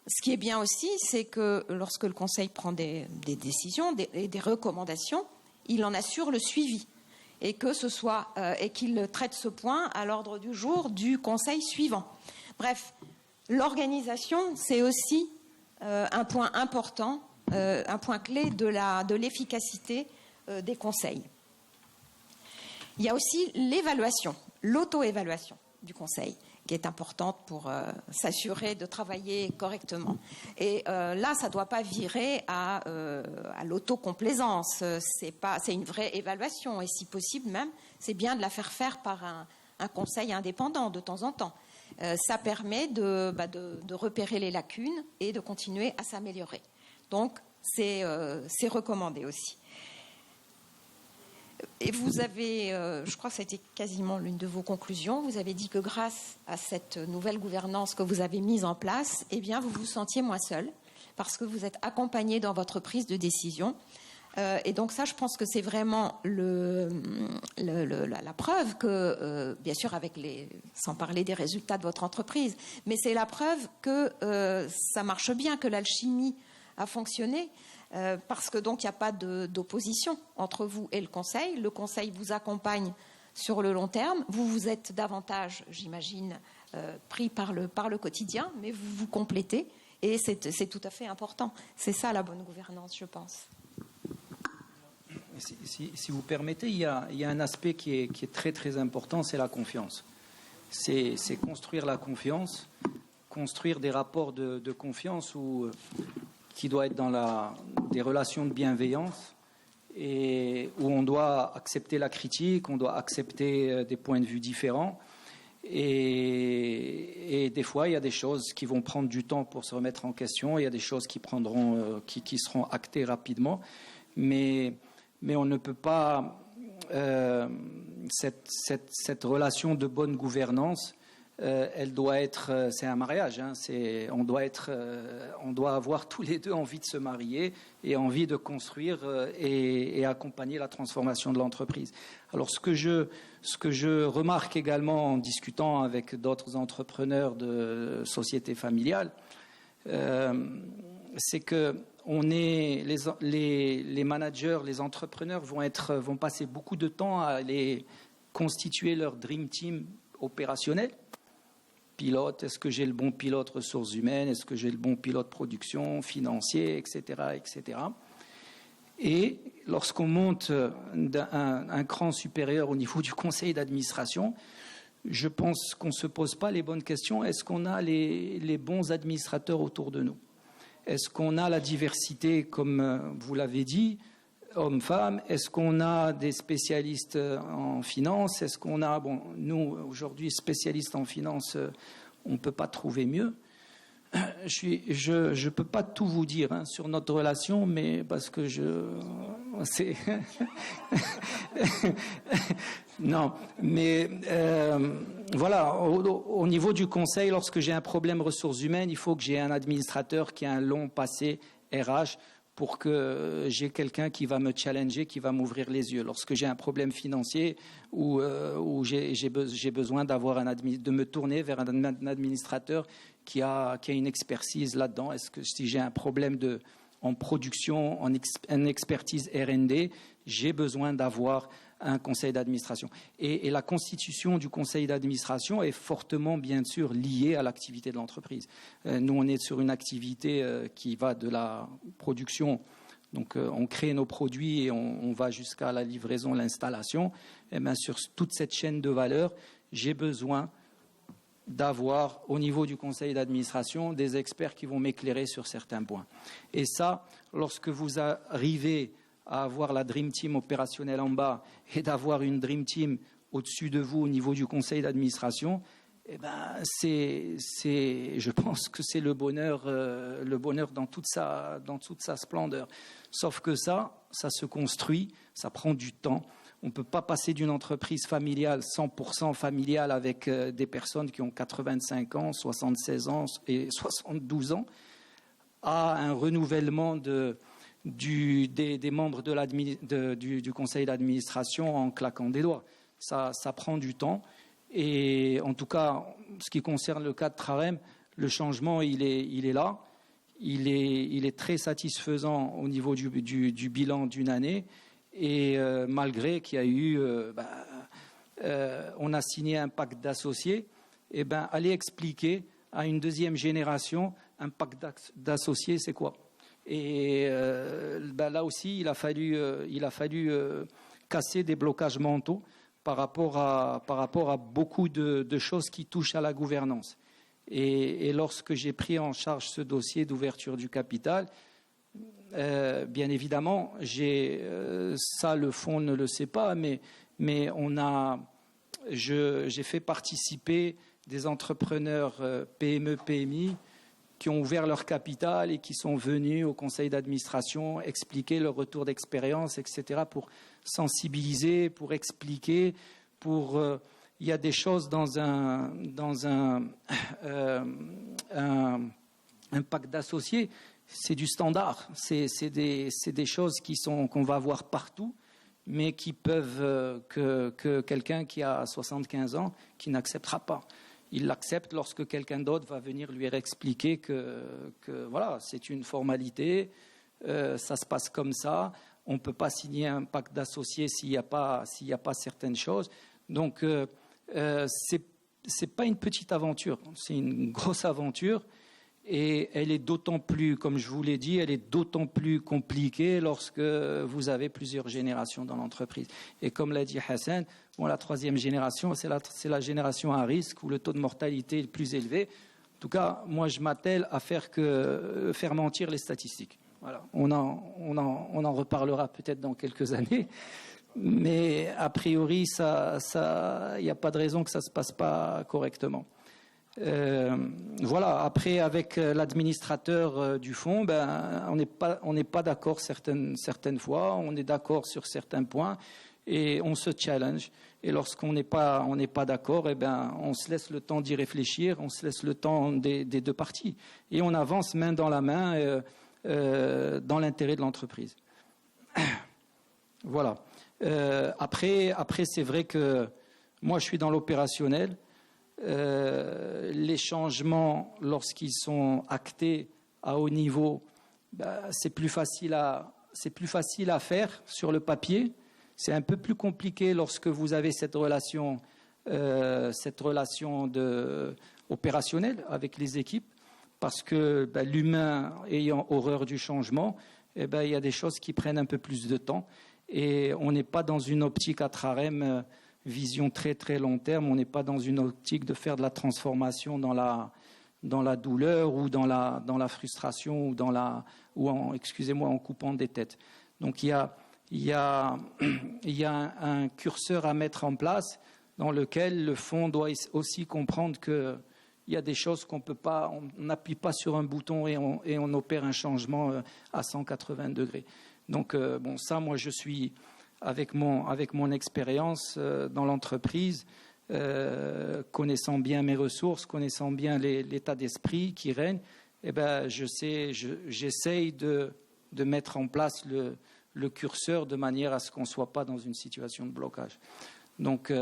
Ce qui est bien aussi, c'est que lorsque le Conseil prend des décisions, des recommandations, il en assure le suivi. Et qu'il traite ce point à l'ordre du jour du Conseil suivant. Bref, l'organisation, c'est aussi un point important, un point clé de l'efficacité des conseils. Il y a aussi l'évaluation, l'auto-évaluation du Conseil, qui est importante pour s'assurer de travailler correctement. Et là, ça ne doit pas virer à l'autocomplaisance. C'est une vraie évaluation. Et si possible même, c'est bien de la faire par un conseil indépendant de temps en temps. Ça permet de repérer les lacunes et de continuer à s'améliorer. Donc, c'est recommandé aussi. Et vous avez, je crois que ça a été quasiment l'une de vos conclusions, vous avez dit que grâce à cette nouvelle gouvernance que vous avez mise en place, eh bien, vous vous sentiez moins seul, parce que vous êtes accompagné dans votre prise de décision. Et donc ça, je pense que c'est vraiment la preuve que, bien sûr, sans parler des résultats de votre entreprise, mais c'est la preuve que ça marche bien, que l'alchimie a fonctionné, parce que donc il n'y a pas d'opposition entre vous et le Conseil. Le Conseil vous accompagne sur le long terme. Vous êtes davantage, j'imagine, pris par le quotidien, mais vous vous complétez, et c'est tout à fait important. C'est ça la bonne gouvernance, je pense. Si vous permettez, il y a un aspect qui est très très important, c'est la confiance. C'est construire la confiance, construire des rapports de confiance qui doit être dans des relations de bienveillance et où on doit accepter la critique, on doit accepter des points de vue différents. Et des fois, il y a des choses qui vont prendre du temps pour se remettre en question, il y a des choses qui seront actées rapidement, mais on ne peut pas cette relation de bonne gouvernance, elle doit être, c'est un mariage, hein, on doit avoir tous les deux envie de se marier et envie de construire et accompagner la transformation de l'entreprise. Alors ce que je remarque également en discutant avec d'autres entrepreneurs de sociétés familiales, c'est que les managers, les entrepreneurs vont passer beaucoup de temps à aller constituer leur dream team opérationnel. Pilote, est-ce que j'ai le bon pilote ressources humaines, est-ce que j'ai le bon pilote production, financier, etc., etc. Et lorsqu'on monte un cran supérieur au niveau du conseil d'administration, je pense qu'on ne se pose pas les bonnes questions. Est-ce qu'on a les bons administrateurs autour de nous ? Est-ce qu'on a la diversité, comme vous l'avez dit, hommes-femmes? Est-ce qu'on a des spécialistes en finance? Est-ce qu'on a, nous, aujourd'hui, spécialistes en finance, on ne peut pas trouver mieux. Je ne peux pas tout vous dire sur notre relation, mais parce que c'est... Non, mais voilà, au niveau du conseil, lorsque j'ai un problème ressources humaines, il faut que j'ai un administrateur qui a un long passé RH pour que j'ai quelqu'un qui va me challenger, qui va m'ouvrir les yeux. Lorsque j'ai un problème financier où j'ai besoin de me tourner vers un administrateur qui a une expertise là-dedans. Est-ce que si j'ai un problème en production, en expertise R&D, j'ai besoin d'avoir un conseil d'administration. Et la constitution du conseil d'administration est fortement, bien sûr, liée à l'activité de l'entreprise. Nous, on est sur une activité qui va de la production. Donc, on crée nos produits et on va jusqu'à la livraison, l'installation. Et bien, sur toute cette chaîne de valeur, j'ai besoin d'avoir au niveau du conseil d'administration des experts qui vont m'éclairer sur certains points. Et ça, lorsque vous arrivez à avoir la Dream Team opérationnelle en bas et d'avoir une Dream Team au-dessus de vous au niveau du conseil d'administration, eh ben, je pense que c'est le bonheur dans toute sa splendeur. Sauf que ça se construit, ça prend du temps. On ne peut pas passer d'une entreprise familiale, 100% familiale, avec des personnes qui ont 85 ans, 76 ans et 72 ans, à un renouvellement des membres du conseil d'administration en claquant des doigts. Ça prend du temps. Et en tout cas, ce qui concerne le cas de Trarem, le changement, il est là. Il est très satisfaisant au niveau du bilan d'une année. Et malgré qu'il y a eu, on a signé un pacte d'associés, et aller expliquer à une deuxième génération un pacte d'associés, c'est quoi. Et là aussi, il a fallu casser des blocages mentaux par rapport à beaucoup de choses qui touchent à la gouvernance. Et lorsque j'ai pris en charge ce dossier d'ouverture du capital, bien évidemment, ça le fonds ne le sait pas, mais j'ai fait participer des entrepreneurs PME, PMI qui ont ouvert leur capital et qui sont venus au conseil d'administration expliquer leur retour d'expérience, etc., pour sensibiliser, pour expliquer, il y a des choses dans un pacte d'associés, c'est du standard, c'est des choses qu'on va voir partout, mais qui peuvent que quelqu'un qui a 75 ans, qui n'acceptera pas. Il l'accepte lorsque quelqu'un d'autre va venir lui expliquer que voilà, c'est une formalité, ça se passe comme ça. On ne peut pas signer un pacte d'associés s'il n'y a pas certaines choses. Donc, c'est pas une petite aventure, c'est une grosse aventure. Et elle est d'autant plus, comme je vous l'ai dit, elle est d'autant plus compliquée lorsque vous avez plusieurs générations dans l'entreprise. Et comme l'a dit Hassan, la troisième génération, c'est la génération à risque où le taux de mortalité est le plus élevé. En tout cas, moi, je m'attelle à faire mentir les statistiques. Voilà. On en reparlera peut-être dans quelques années. Mais a priori, il n'y a pas de raison que ça ne se passe pas correctement. Voilà. Après, avec l'administrateur du fonds, on n'est pas d'accord certaines fois, on est d'accord sur certains points et on se challenge. Et lorsqu'on n'est pas d'accord, on se laisse le temps d'y réfléchir, on se laisse le temps des deux parties et on avance main dans la main dans l'intérêt de l'entreprise. Voilà. Après, c'est vrai que moi, je suis dans l'opérationnel. Les changements, lorsqu'ils sont actés à haut niveau, c'est plus facile à faire sur le papier. C'est un peu plus compliqué lorsque vous avez cette relation opérationnelle avec les équipes, parce que l'humain ayant horreur du changement, il y a des choses qui prennent un peu plus de temps. Et on n'est pas dans une optique à Trarem vision très très long terme. On n'est pas dans une optique de faire de la transformation dans la douleur ou dans la frustration ou en coupant des têtes. Donc il y a un curseur à mettre en place dans lequel le fonds doit aussi comprendre que il y a des choses qu'on peut pas, on n'appuie pas sur un bouton et on opère un changement à 180 degrés. Donc ça, moi je suis avec mon expérience dans l'entreprise, connaissant bien mes ressources, connaissant bien l'état d'esprit qui règne, j'essaye de mettre en place le curseur de manière à ce qu'on ne soit pas dans une situation de blocage. Donc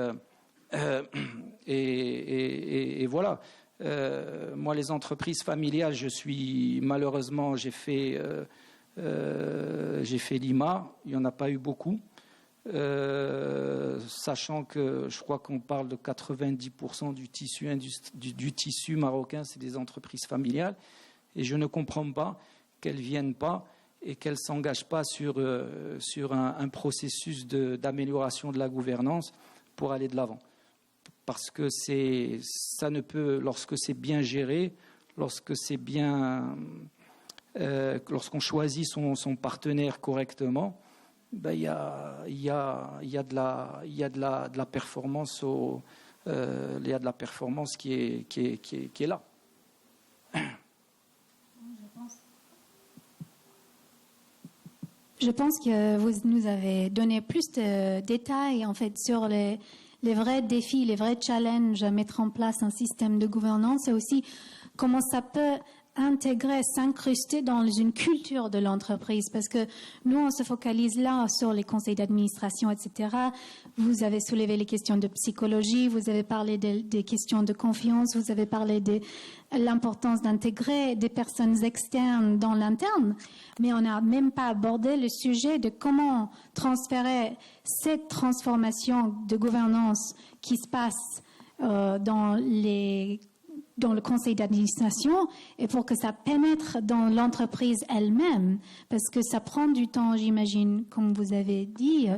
et voilà. Moi, les entreprises familiales, malheureusement, j'ai fait Lima, il n'y en a pas eu beaucoup, sachant que je crois qu'on parle de 90% du tissu marocain, c'est des entreprises familiales, et je ne comprends pas qu'elles ne viennent pas et qu'elles ne s'engagent pas sur un processus d'amélioration de la gouvernance pour aller de l'avant. parce que ça ne peut, lorsque c'est bien géré, lorsque c'est bien, lorsqu'on choisit son partenaire correctement, ben, il y a de la performance il y a de la performance qui est là. Je pense que vous nous avez donné plus de détails en fait sur les vrais défis, les vrais challenges à mettre en place un système de gouvernance et aussi comment ça peut intégrer, s'incruster dans une culture de l'entreprise. Parce que nous, on se focalise là sur les conseils d'administration, etc. Vous avez soulevé les questions de psychologie, vous avez parlé des questions de confiance, vous avez parlé de l'importance d'intégrer des personnes externes dans l'interne. Mais on n'a même pas abordé le sujet de comment transférer cette transformation de gouvernance qui se passe dans le conseil d'administration et pour que ça pénètre dans l'entreprise elle-même, parce que ça prend du temps, j'imagine, comme vous avez dit,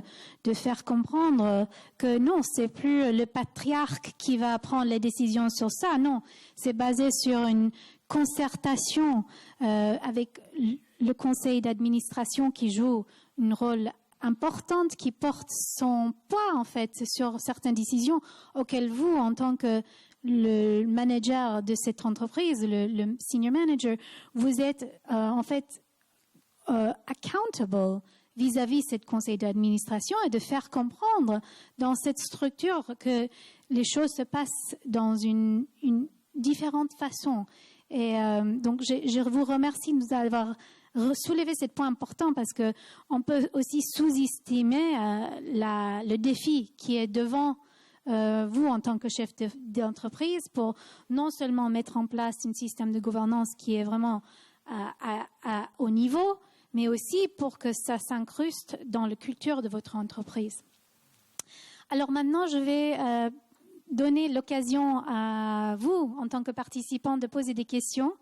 de faire comprendre que non, c'est plus le patriarche qui va prendre les décisions sur ça, non, c'est basé sur une concertation avec le conseil d'administration qui joue un rôle important, qui porte son poids en fait sur certaines décisions auxquelles vous, en tant que le manager de cette entreprise, le senior manager, vous êtes en fait accountable vis-à-vis de ce conseil d'administration et de faire comprendre dans cette structure que les choses se passent dans une différente façon. Et donc, je vous remercie de nous avoir soulevé ce point important parce que on peut aussi sous-estimer le défi qui est devant vous, en tant que chef d'entreprise, pour non seulement mettre en place un système de gouvernance qui est vraiment à haut niveau, mais aussi pour que ça s'incruste dans la culture de votre entreprise. Alors maintenant, je vais donner l'occasion à vous, en tant que participants, de poser des questions.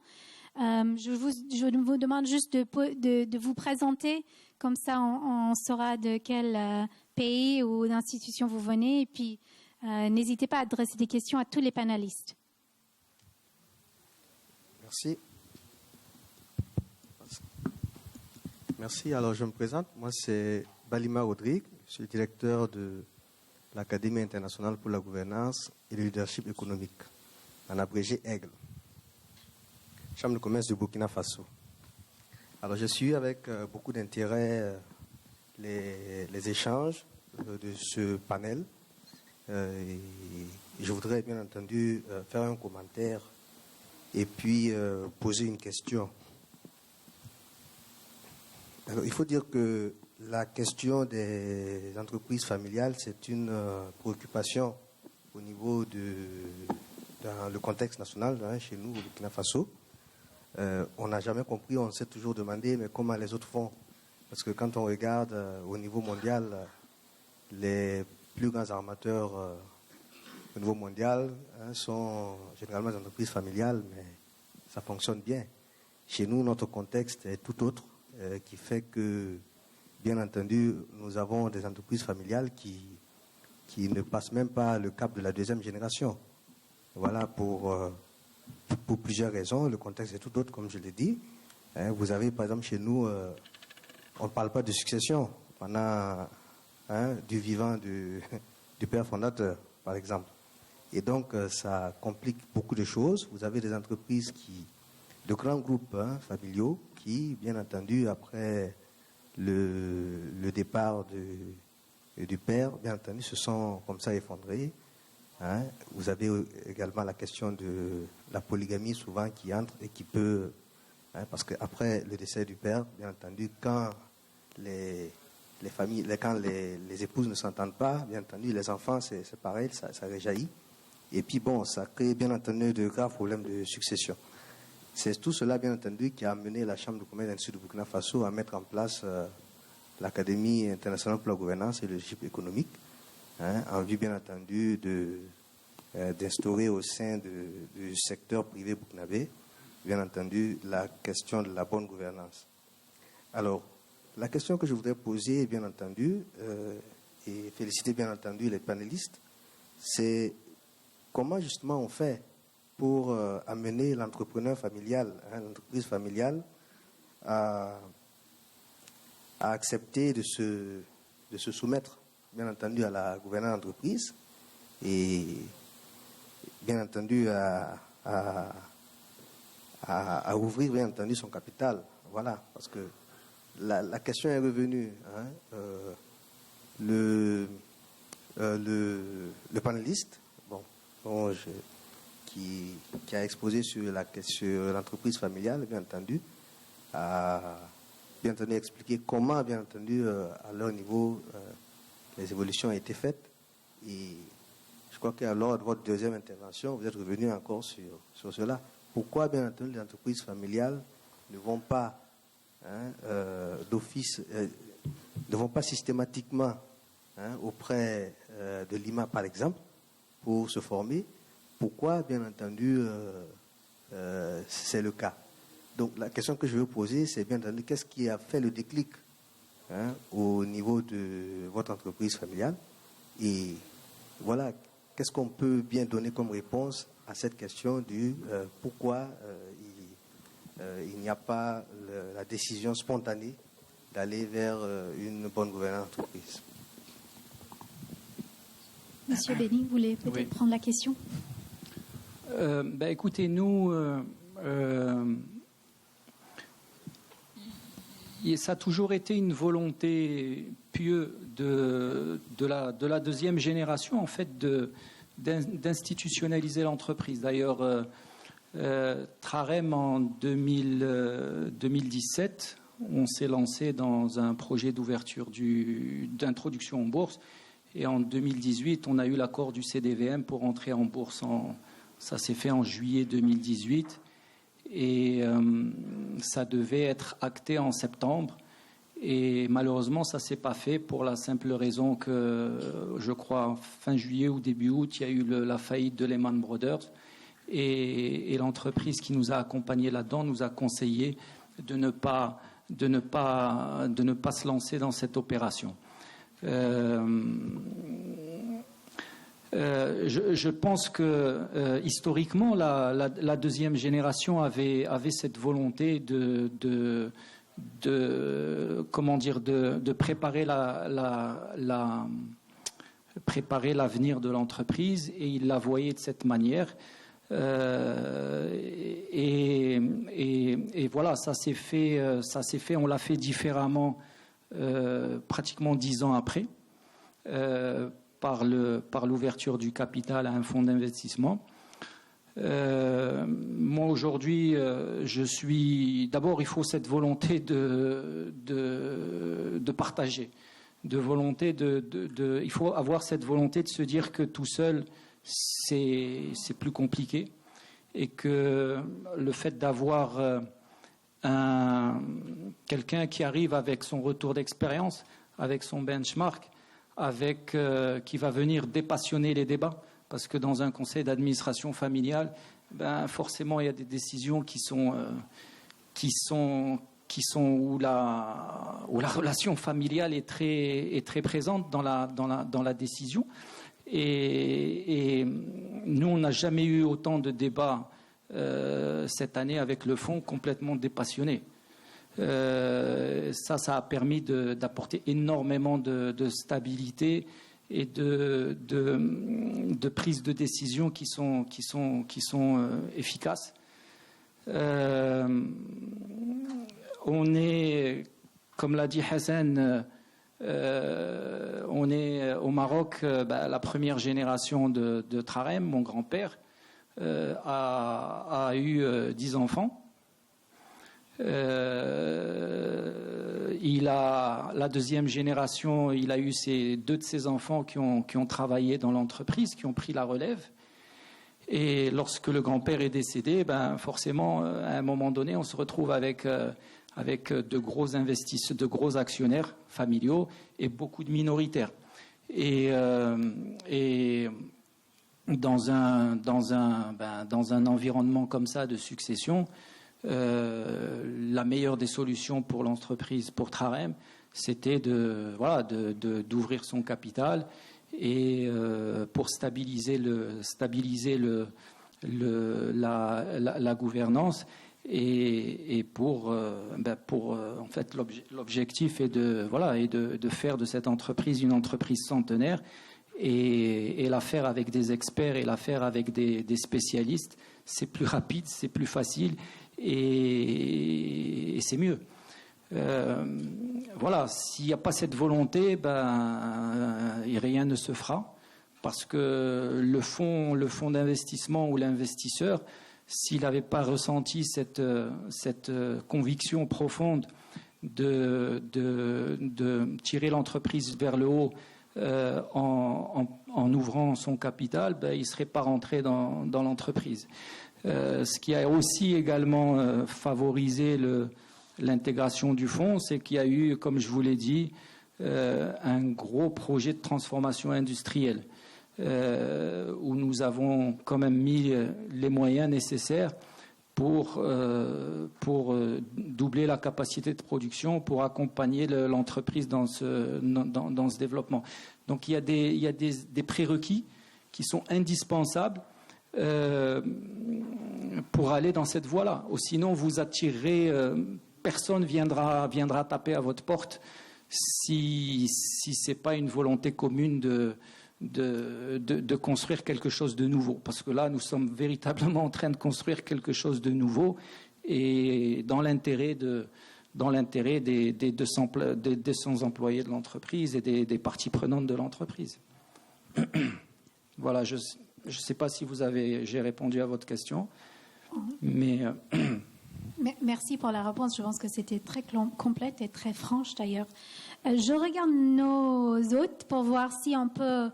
Je vous demande juste de vous présenter, comme ça on saura de quel pays ou d'institution vous venez, et puis n'hésitez pas à adresser des questions à tous les panélistes. Merci. Alors, je me présente. Moi, c'est Balima Rodrigue. Je suis le directeur de l'Académie internationale pour la gouvernance et le leadership économique, en abrégé AIGLE, Chambre de commerce du Burkina Faso. Alors, je suis avec beaucoup d'intérêt les échanges de ce panel. Et je voudrais bien entendu faire un commentaire et puis poser une question. Alors, il faut dire que la question des entreprises familiales, c'est une préoccupation au niveau dans le contexte national, chez nous, au Burkina Faso. On n'a jamais compris, on s'est toujours demandé, mais comment les autres font? Parce que quand on regarde au niveau mondial, les plus grands armateurs au niveau mondial sont généralement des entreprises familiales, mais ça fonctionne bien. Chez nous, notre contexte est tout autre, qui fait que, bien entendu, nous avons des entreprises familiales qui ne passent même pas le cap de la deuxième génération. Voilà, pour plusieurs raisons. Le contexte est tout autre, comme je l'ai dit. Vous avez, par exemple, chez nous, on ne parle pas de succession. On a du vivant du père fondateur, par exemple. Et donc, ça complique beaucoup de choses. Vous avez des entreprises de grands groupes familiaux qui, bien entendu, après le départ du père, bien entendu, se sont comme ça effondrés. Vous avez également la question de la polygamie, souvent, qui entre et qui peut... parce qu'après le décès du père, bien entendu, quand les familles, quand les épouses ne s'entendent pas, bien entendu, les enfants, c'est pareil, ça réjaillit. Et puis, bon, ça crée, bien entendu, de graves problèmes de succession. C'est tout cela, bien entendu, qui a amené la Chambre de commerce et d'industrie du Burkina Faso à mettre en place l'Académie internationale pour la gouvernance et le leadership économique, en vue, bien entendu, d'instaurer au sein du secteur privé burkinabé, bien entendu, la question de la bonne gouvernance. Alors, la question que je voudrais poser, bien entendu, et féliciter, bien entendu, les panélistes, c'est comment justement on fait pour amener l'entrepreneur familial, l'entreprise familiale, à accepter de se soumettre, bien entendu, à la gouvernance d'entreprise et bien entendu à ouvrir, bien entendu, son capital. Voilà, parce que la question est revenue. Le panéliste, qui a exposé sur l'entreprise familiale, bien entendu, a bien entendu expliqué comment, bien entendu, à leur niveau, les évolutions ont été faites. Et je crois qu'à lors de votre deuxième intervention, vous êtes revenu encore sur cela. Pourquoi, bien entendu, les entreprises familiales ne vont pas d'office, ne vont pas systématiquement auprès de l'IMA, par exemple, pour se former? Pourquoi, bien entendu, c'est le cas? Donc, la question que je veux poser, c'est bien entendu, qu'est-ce qui a fait le déclic au niveau de votre entreprise familiale? Et voilà, qu'est-ce qu'on peut bien donner comme réponse à cette question du pourquoi il n'y a pas la décision spontanée d'aller vers une bonne gouvernance d'entreprise? Monsieur Béni, vous voulez peut-être prendre la question? Écoutez, nous, ça a toujours été une volonté pieuse de la deuxième génération, en fait, d'institutionnaliser l'entreprise. D'ailleurs, Trarem, en 2017, on s'est lancé dans un projet d'introduction en bourse. Et en 2018, on a eu l'accord du CDVM pour entrer en bourse. Ça s'est fait en juillet 2018. Et ça devait être acté en septembre. Et malheureusement, ça ne s'est pas fait pour la simple raison que, je crois, fin juillet ou début août, il y a eu la faillite de Lehman Brothers. Et l'entreprise qui nous a accompagnés là-dedans nous a conseillé de ne pas se lancer dans cette opération. Je pense que historiquement, la deuxième génération avait cette volonté de préparer préparer l'avenir de l'entreprise, et ils la voyaient de cette manière. Et voilà, ça s'est fait. On l'a fait différemment, pratiquement 10 ans après. Par l'ouverture du capital à un fonds d'investissement. Moi, aujourd'hui, d'abord, il faut cette volonté de partager, il faut avoir cette volonté de se dire que tout seul, c'est plus compliqué, et que le fait d'avoir quelqu'un qui arrive avec son retour d'expérience, avec son benchmark, qui va venir dépassionner les débats, parce que dans un conseil d'administration familiale, forcément il y a des décisions où la relation familiale est très présente dans la décision. Et nous, on n'a jamais eu autant de débats cette année avec le fonds complètement dépassionné. Ça a permis d'apporter énormément de stabilité et de prise de décision qui sont efficaces. On est, comme l'a dit Hassan, on est au Maroc, la première génération de Trarem. Mon grand-père a eu 10 enfants. La deuxième génération, il a eu deux de ses enfants qui ont travaillé dans l'entreprise, qui ont pris la relève. Et lorsque le grand-père est décédé, forcément, à un moment donné, on se retrouve avec de gros investisseurs, de gros actionnaires familiaux et beaucoup de minoritaires. Et dans un environnement comme ça de succession, la meilleure des solutions pour l'entreprise, pour Trarem, c'était d'ouvrir son capital et pour stabiliser la gouvernance. Et pour en fait, l'objectif est de faire de cette entreprise une entreprise centenaire et la faire avec des experts et la faire avec des spécialistes. C'est plus rapide, c'est plus facile et c'est mieux. Voilà, s'il n'y a pas cette volonté, rien ne se fera, parce que le fonds d'investissement ou l'investisseur, s'il n'avait pas ressenti cette conviction profonde de tirer l'entreprise vers le haut en ouvrant son capital, il ne serait pas rentré dans l'entreprise. Ce qui a aussi également favorisé l'intégration du fonds, c'est qu'il y a eu, comme je vous l'ai dit, un gros projet de transformation industrielle où nous avons quand même mis les moyens nécessaires pour doubler la capacité de production, pour accompagner l'entreprise dans ce développement. Donc il y a des prérequis qui sont indispensables pour aller dans cette voie-là. Sinon, vous attirerez, personne viendra taper à votre porte si ce n'est pas une volonté commune de construire quelque chose de nouveau. Parce que là, nous sommes véritablement en train de construire quelque chose de nouveau et dans l'intérêt des 200 employés de l'entreprise et des parties prenantes de l'entreprise. Voilà, je ne sais pas si j'ai répondu à votre question, mais... Merci pour la réponse. Je pense que c'était très complète et très franche d'ailleurs. Je regarde nos hôtes pour voir si on peut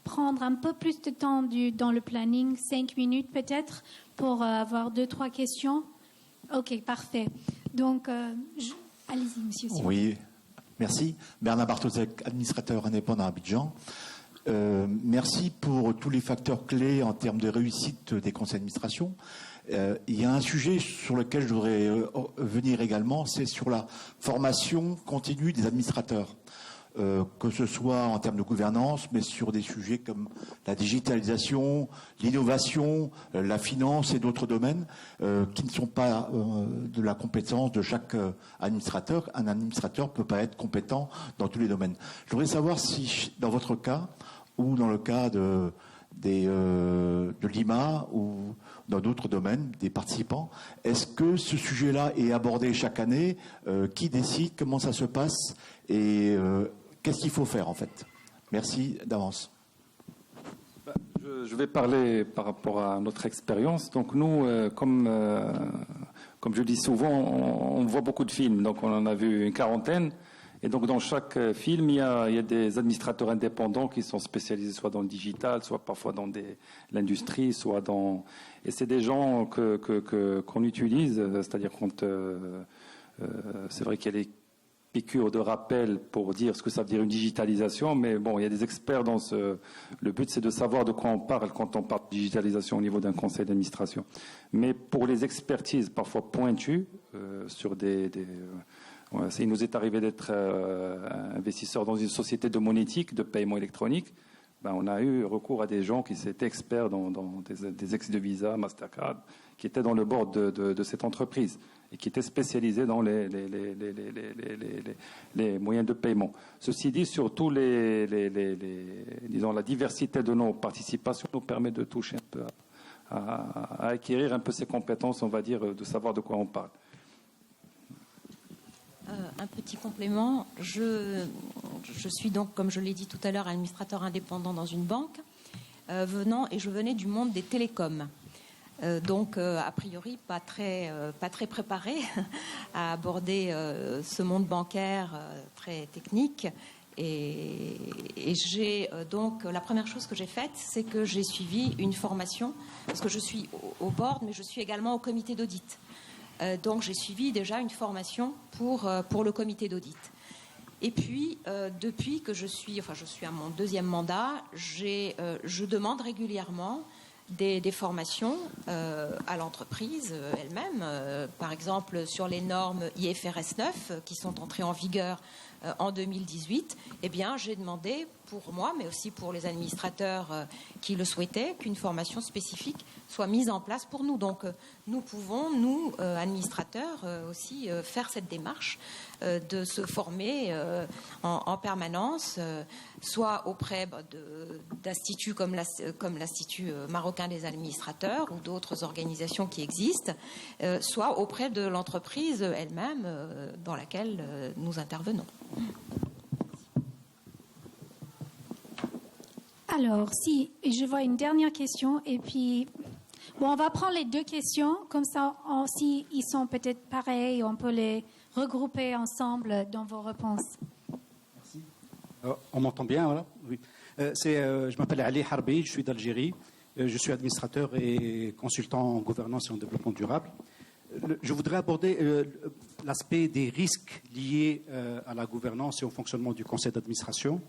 prendre un peu plus de temps dans le planning, 5 minutes peut-être, pour avoir 2-3 questions. Ok, parfait. Donc, allez-y, monsieur. Oui, merci. Bernard Bartosek, administrateur indépendant à Abidjan. Merci pour tous les facteurs clés en termes de réussite des conseils d'administration. Il y a un sujet sur lequel je voudrais venir également, c'est sur la formation continue des administrateurs, que ce soit en termes de gouvernance, mais sur des sujets comme la digitalisation, l'innovation, la finance et d'autres domaines qui ne sont pas de la compétence de chaque administrateur. Un administrateur ne peut pas être compétent dans tous les domaines. Je voudrais savoir si, dans votre cas, ou dans le cas de l'IMA ou dans d'autres domaines, des participants, est-ce que ce sujet-là est abordé chaque année? Qui décide? Comment ça se passe? Et qu'est-ce qu'il faut faire en fait? Merci d'avance. Je vais parler par rapport à notre expérience. Donc nous, comme je dis souvent, on voit beaucoup de films. Donc on en a vu une quarantaine. Et donc dans chaque film, il y a des administrateurs indépendants qui sont spécialisés soit dans le digital, soit parfois dans l'industrie, soit dans... Et c'est des gens qu'on utilise, c'est-à-dire quand... c'est vrai qu'il y a des piqûres de rappel pour dire ce que ça veut dire une digitalisation, mais bon, il y a des experts dans ce... Le but, c'est de savoir de quoi on parle quand on parle de digitalisation au niveau d'un conseil d'administration. Mais pour les expertises parfois pointues sur il nous est arrivé d'être investisseur dans une société de monétique, de paiement électronique. On a eu recours à des gens qui étaient experts dans des ex de Visa, Mastercard, qui étaient dans le board de cette entreprise et qui étaient spécialisés dans les moyens de paiement. Ceci dit, surtout disons, la diversité de nos participations nous permet de toucher un peu à acquérir un peu ces compétences, on va dire, de savoir de quoi on parle. Un petit complément. Je suis donc, comme je l'ai dit tout à l'heure, administrateur indépendant dans une banque, je venais du monde des télécoms. Donc, a priori, pas très préparé à aborder ce monde bancaire très technique. Et j'ai donc, la première chose que j'ai faite, c'est que j'ai suivi une formation, parce que je suis au board, mais je suis également au comité d'audit. Donc j'ai suivi déjà une formation pour le comité d'audit. Et puis, depuis que je suis à mon 2e mandat, je demande régulièrement des formations à l'entreprise elle-même. Par exemple, sur les normes IFRS 9 qui sont entrées en vigueur en 2018, eh bien, j'ai demandé pour moi, mais aussi pour les administrateurs qui le souhaitaient, qu'une formation spécifique soit mise en place pour nous. Donc, nous pouvons, nous, administrateurs, aussi faire cette démarche de se former en permanence, soit auprès d'instituts comme l'Institut marocain des administrateurs ou d'autres organisations qui existent, soit auprès de l'entreprise elle-même dans laquelle nous intervenons. Alors, si je vois une dernière question, et puis, bon, on va prendre les deux questions, comme ça, si ils sont peut-être pareils, on peut les regrouper ensemble dans vos réponses. Merci. On m'entend bien, voilà. Oui. Je m'appelle Ali Harbi, je suis d'Algérie, je suis administrateur et consultant en gouvernance et en développement durable. Je voudrais aborder l'aspect des risques liés à la gouvernance et au fonctionnement du conseil d'administration.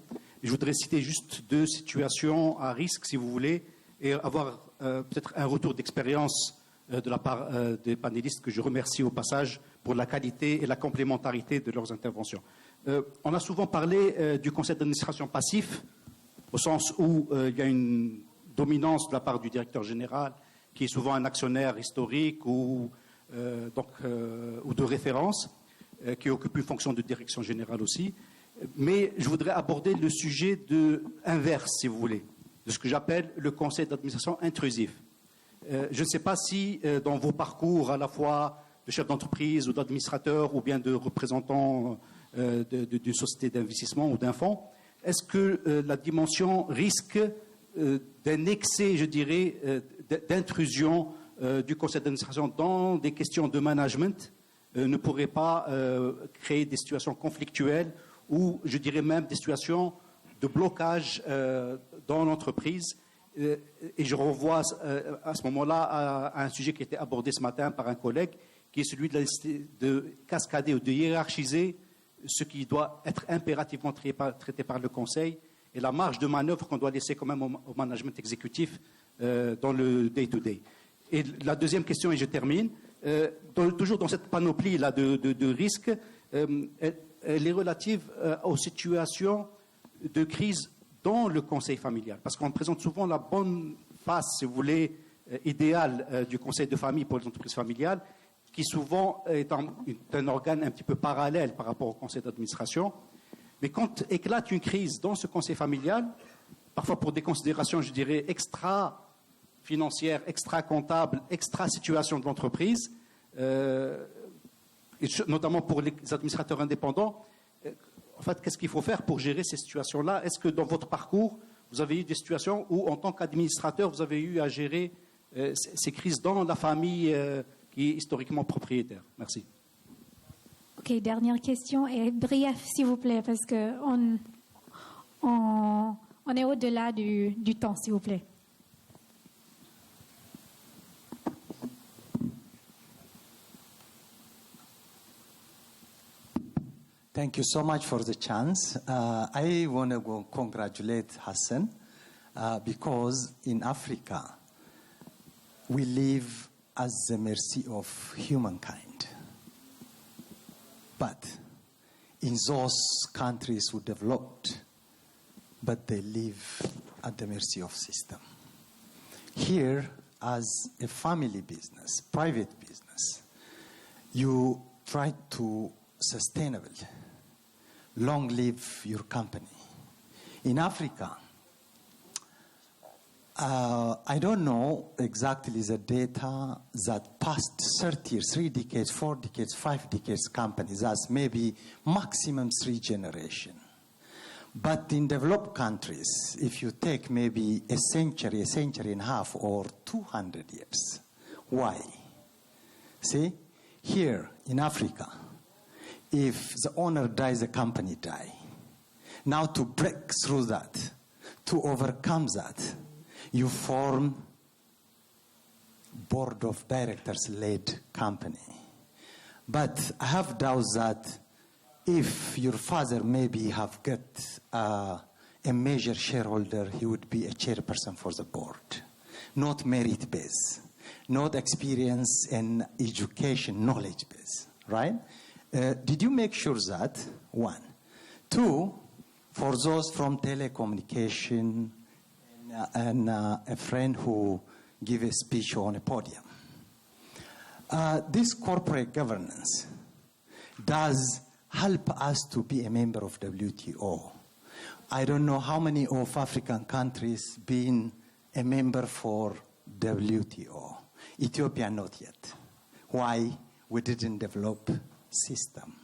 Je voudrais citer juste deux situations à risque, si vous voulez, et avoir peut-être un retour d'expérience de la part des panélistes que je remercie au passage pour la qualité et la complémentarité de leurs interventions. On a souvent parlé du conseil d'administration passif, au sens où il y a une dominance de la part du directeur général, qui est souvent un actionnaire historique ou de référence, qui occupe une fonction de direction générale aussi. Mais je voudrais aborder le sujet inverse, si vous voulez, de ce que j'appelle le conseil d'administration intrusif. Je ne sais pas si dans vos parcours, à la fois de chef d'entreprise ou d'administrateur ou bien de représentants d'une société d'investissement ou d'un fonds, est-ce que la dimension risque d'un excès, je dirais, d'intrusion du conseil d'administration dans des questions de management ne pourrait pas créer des situations conflictuelles ou, je dirais même, des situations de blocage dans l'entreprise. Et je renvoie à ce moment-là à un sujet qui a été abordé ce matin par un collègue, qui est celui de cascader ou de hiérarchiser ce qui doit être impérativement traité par le Conseil et la marge de manœuvre qu'on doit laisser quand même au management exécutif dans le day-to-day. Et la deuxième question, et je termine, toujours dans cette panoplie-là de risques, elle est relative aux situations de crise dans le conseil familial. Parce qu'on présente souvent la bonne face, si vous voulez, idéale du conseil de famille pour les entreprises familiales, qui souvent est un organe un petit peu parallèle par rapport au conseil d'administration. Mais quand éclate une crise dans ce conseil familial, parfois pour des considérations, je dirais, extra-financières, extra-comptables, extra-situation de l'entreprise, et notamment pour les administrateurs indépendants, en fait, qu'est-ce qu'il faut faire pour gérer ces situations-là? Est-ce que dans votre parcours, vous avez eu des situations où, en tant qu'administrateur, vous avez eu à gérer ces crises dans la famille qui est historiquement propriétaire? Merci. Ok, dernière question, et bref, s'il vous plaît, parce qu'on est au-delà du temps, s'il vous plaît. Thank you so much for the chance. I want to congratulate Hassan because in Africa we live at the mercy of humankind. But in those countries who developed, but they live at the mercy of system. Here, as a family business, private business, you try to sustainable. Long live your company. In Africa, I don't know exactly the data that past 30 years, 3 decades, 4 decades, 5 decades companies, that's maybe maximum 3 generations. But in developed countries, if you take maybe a century and a half, or 200 years, why? See, here in Africa, if the owner dies, the company dies. Now to break through that, to overcome that, you form board of directors-led company. But I have doubts that if your father maybe have got a major shareholder, he would be a chairperson for the board. not merit-based, not experience and education, knowledge-based, right? Did you make sure that? One. Two, for those from telecommunication and a friend who give a speech on a podium, this corporate governance does help us to be a member of WTO. I don't know how many of African countries been a member for WTO. Ethiopia not yet. Why? We didn't develop system.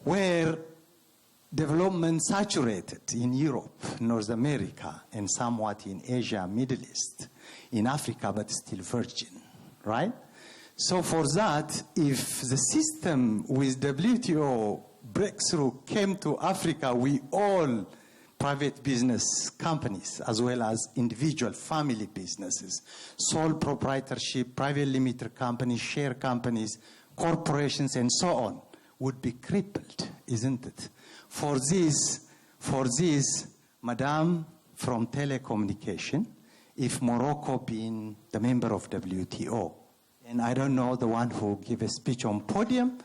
Where development saturated in Europe, North America, and somewhat in Asia, Middle East, in Africa, but still virgin, right? So for that, if the system with WTO breakthrough came to Africa, we all, private business companies, as well as individual family businesses, sole proprietorship, private limited companies, share companies, corporations, and so on, would be crippled, isn't it? For this, Madam from telecommunication, if Morocco being the member of WTO, and I don't know the one who gave a speech on podium,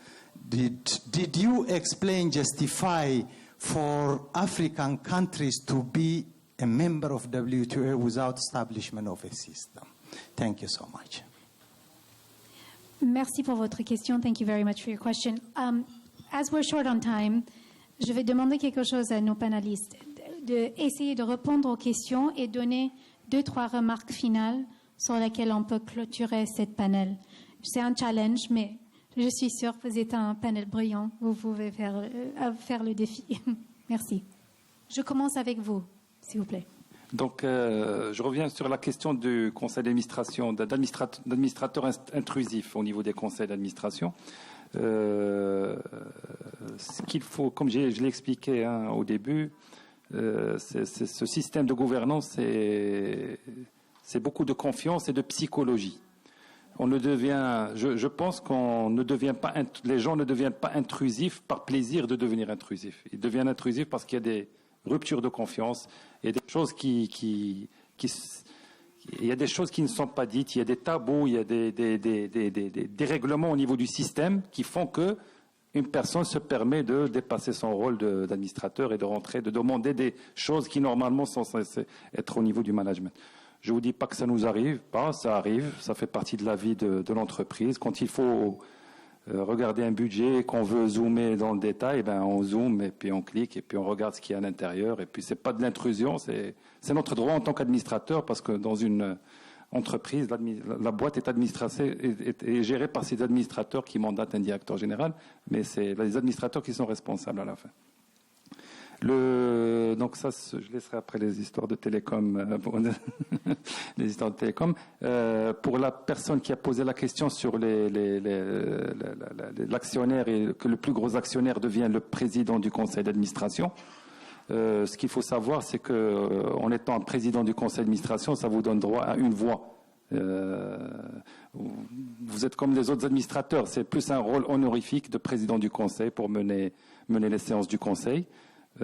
did you explain, justify for African countries to be a member of WTO without establishment of a system? Thank you so much. Merci pour votre question. Thank you very much for your question. As we're short on time, je vais demander quelque chose à nos panélistes, d'essayer de répondre aux questions et donner 2-3 remarques finales sur lesquelles on peut clôturer cette panel. C'est un challenge, mais je suis sûre que vous êtes un panel brillant. Vous pouvez faire le défi. Merci. Je commence avec vous, s'il vous plaît. Donc, je reviens sur la question du conseil d'administration, d'administrateurs intrusifs au niveau des conseils d'administration. Ce qu'il faut, comme je l'ai expliqué au début, ce système de gouvernance, c'est beaucoup de confiance et de psychologie. On ne devient, je pense qu'on ne devient pas, les gens ne deviennent pas intrusifs par plaisir de devenir intrusifs. Ils deviennent intrusifs parce qu'il y a des ruptures de confiance, il y a des choses il y a des choses qui ne sont pas dites, il y a des tabous, il y a des règlements au niveau du système qui font que une personne se permet de dépasser son rôle d'administrateur et de rentrer, de demander des choses qui normalement sont censées être au niveau du management. Je ne vous dis pas que ça nous arrive pas, ça arrive, ça fait partie de la vie de l'entreprise. Quand il faut regarder un budget et qu'on veut zoomer dans le détail, ben on zoome et puis on clique et puis on regarde ce qu'il y a à l'intérieur. Et puis c'est pas de l'intrusion, c'est notre droit en tant qu'administrateur parce que dans une entreprise, la boîte est gérée par ces administrateurs qui mandatent un directeur général, mais c'est les administrateurs qui sont responsables à la fin. Donc ça, je laisserai après les histoires de télécom. Les histoires de télécom. Pour la personne qui a posé la question sur l'actionnaire et que le plus gros actionnaire devient le président du conseil d'administration, ce qu'il faut savoir, c'est que en étant un président du conseil d'administration, ça vous donne droit à une voix. Vous êtes comme les autres administrateurs. C'est plus un rôle honorifique de président du conseil pour mener les séances du conseil.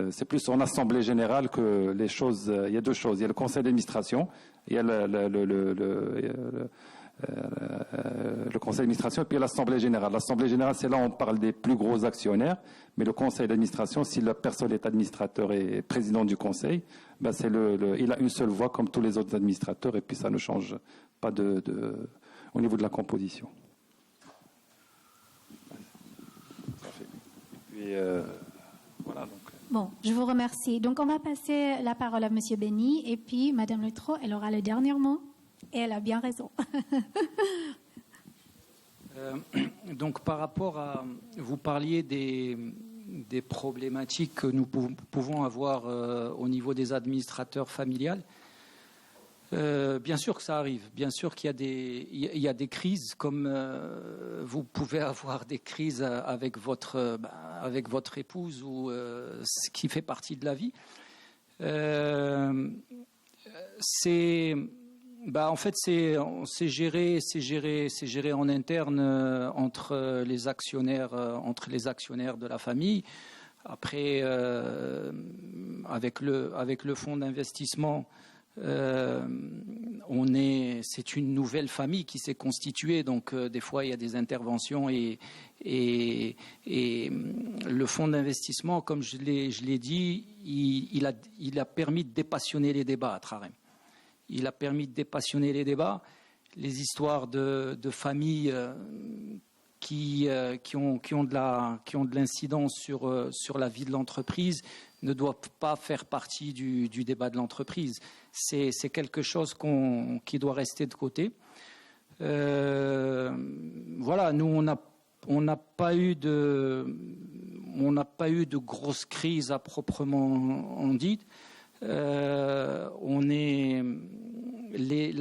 C'est plus en assemblée générale que les choses. Il y a deux choses. Il y a le conseil d'administration, il y a le conseil d'administration et puis l'assemblée générale. L'assemblée générale, c'est là où on parle des plus gros actionnaires. Mais le conseil d'administration, si la personne est administrateur et président du conseil, ben il a une seule voix comme tous les autres administrateurs et puis ça ne change pas au niveau de la composition. Puis, voilà donc. Bon, je vous remercie. Donc, on va passer la parole à M. Benny et puis Mme Letro, elle aura le dernier mot et elle a bien raison. Donc, par rapport à... Vous parliez des problématiques que nous pouvons avoir au niveau des administrateurs familiales. Bien sûr que ça arrive. Bien sûr qu'il y a des crises, comme vous pouvez avoir des crises avec votre épouse ou ce qui fait partie de la vie. En fait, c'est géré en interne entre les actionnaires de la famille. Après, avec le fonds d'investissement. C'est une nouvelle famille qui s'est constituée, donc des fois il y a des interventions et le fonds d'investissement, comme je l'ai dit, il a permis de dépassionner les débats à Trarem. Il a permis de dépassionner les débats, les histoires de familles qui ont de l'incidence sur la vie de l'entreprise ne doivent pas faire partie du débat de l'entreprise. C'est quelque chose qui doit rester de côté. Voilà, nous on n'a pas eu de grosse crise à proprement dit. La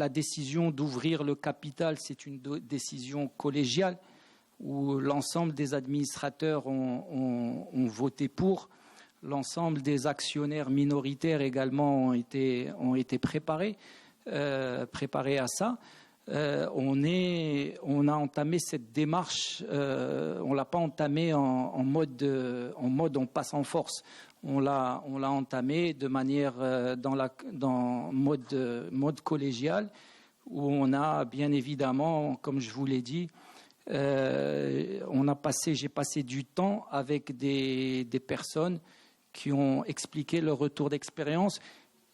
décision d'ouvrir le capital, c'est une décision collégiale où l'ensemble des administrateurs ont voté pour. L'ensemble des actionnaires minoritaires également ont été préparés à ça. On a entamé cette démarche. On l'a pas entamée en mode on passe en force. On l'a entamé de manière dans mode collégial où on a bien évidemment, comme je vous l'ai dit, j'ai passé du temps avec des personnes qui ont expliqué leur retour d'expérience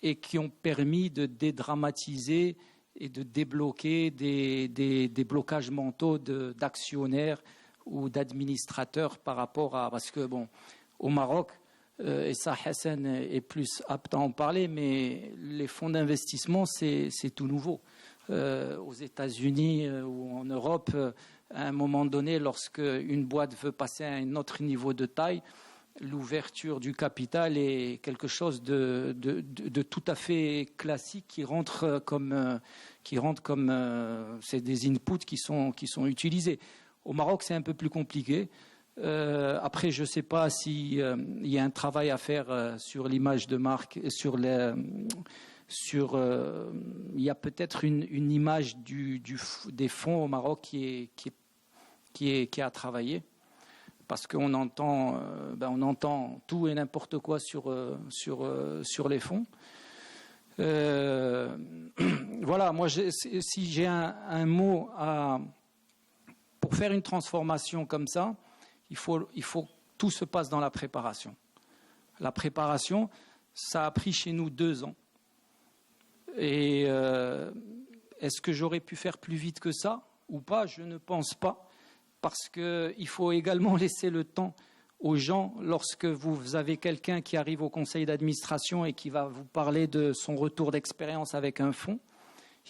et qui ont permis de dédramatiser et de débloquer des blocages mentaux d'actionnaires ou d'administrateurs par rapport à... Parce que, au Maroc, et ça, Hassan est plus apte à en parler, mais les fonds d'investissement, c'est tout nouveau. Aux États-Unis ou en Europe, à un moment donné, lorsque une boîte veut passer à un autre niveau de taille, l'ouverture du capital est quelque chose de tout à fait classique qui rentre comme c'est des inputs qui sont utilisés. Au Maroc, c'est un peu plus compliqué. Après, je ne sais pas s'il y a un travail à faire sur l'image de marque, il y a peut-être une image des fonds au Maroc qui est à travailler. Parce qu'on entend tout et n'importe quoi sur les fonds. Voilà, moi, si j'ai un mot pour faire une transformation comme ça, il faut tout se passe dans la préparation. La préparation, ça a pris chez nous 2 ans. Et est-ce que j'aurais pu faire plus vite que ça ou pas? Je ne pense pas. Parce qu'il faut également laisser le temps aux gens, lorsque vous avez quelqu'un qui arrive au conseil d'administration et qui va vous parler de son retour d'expérience avec un fonds,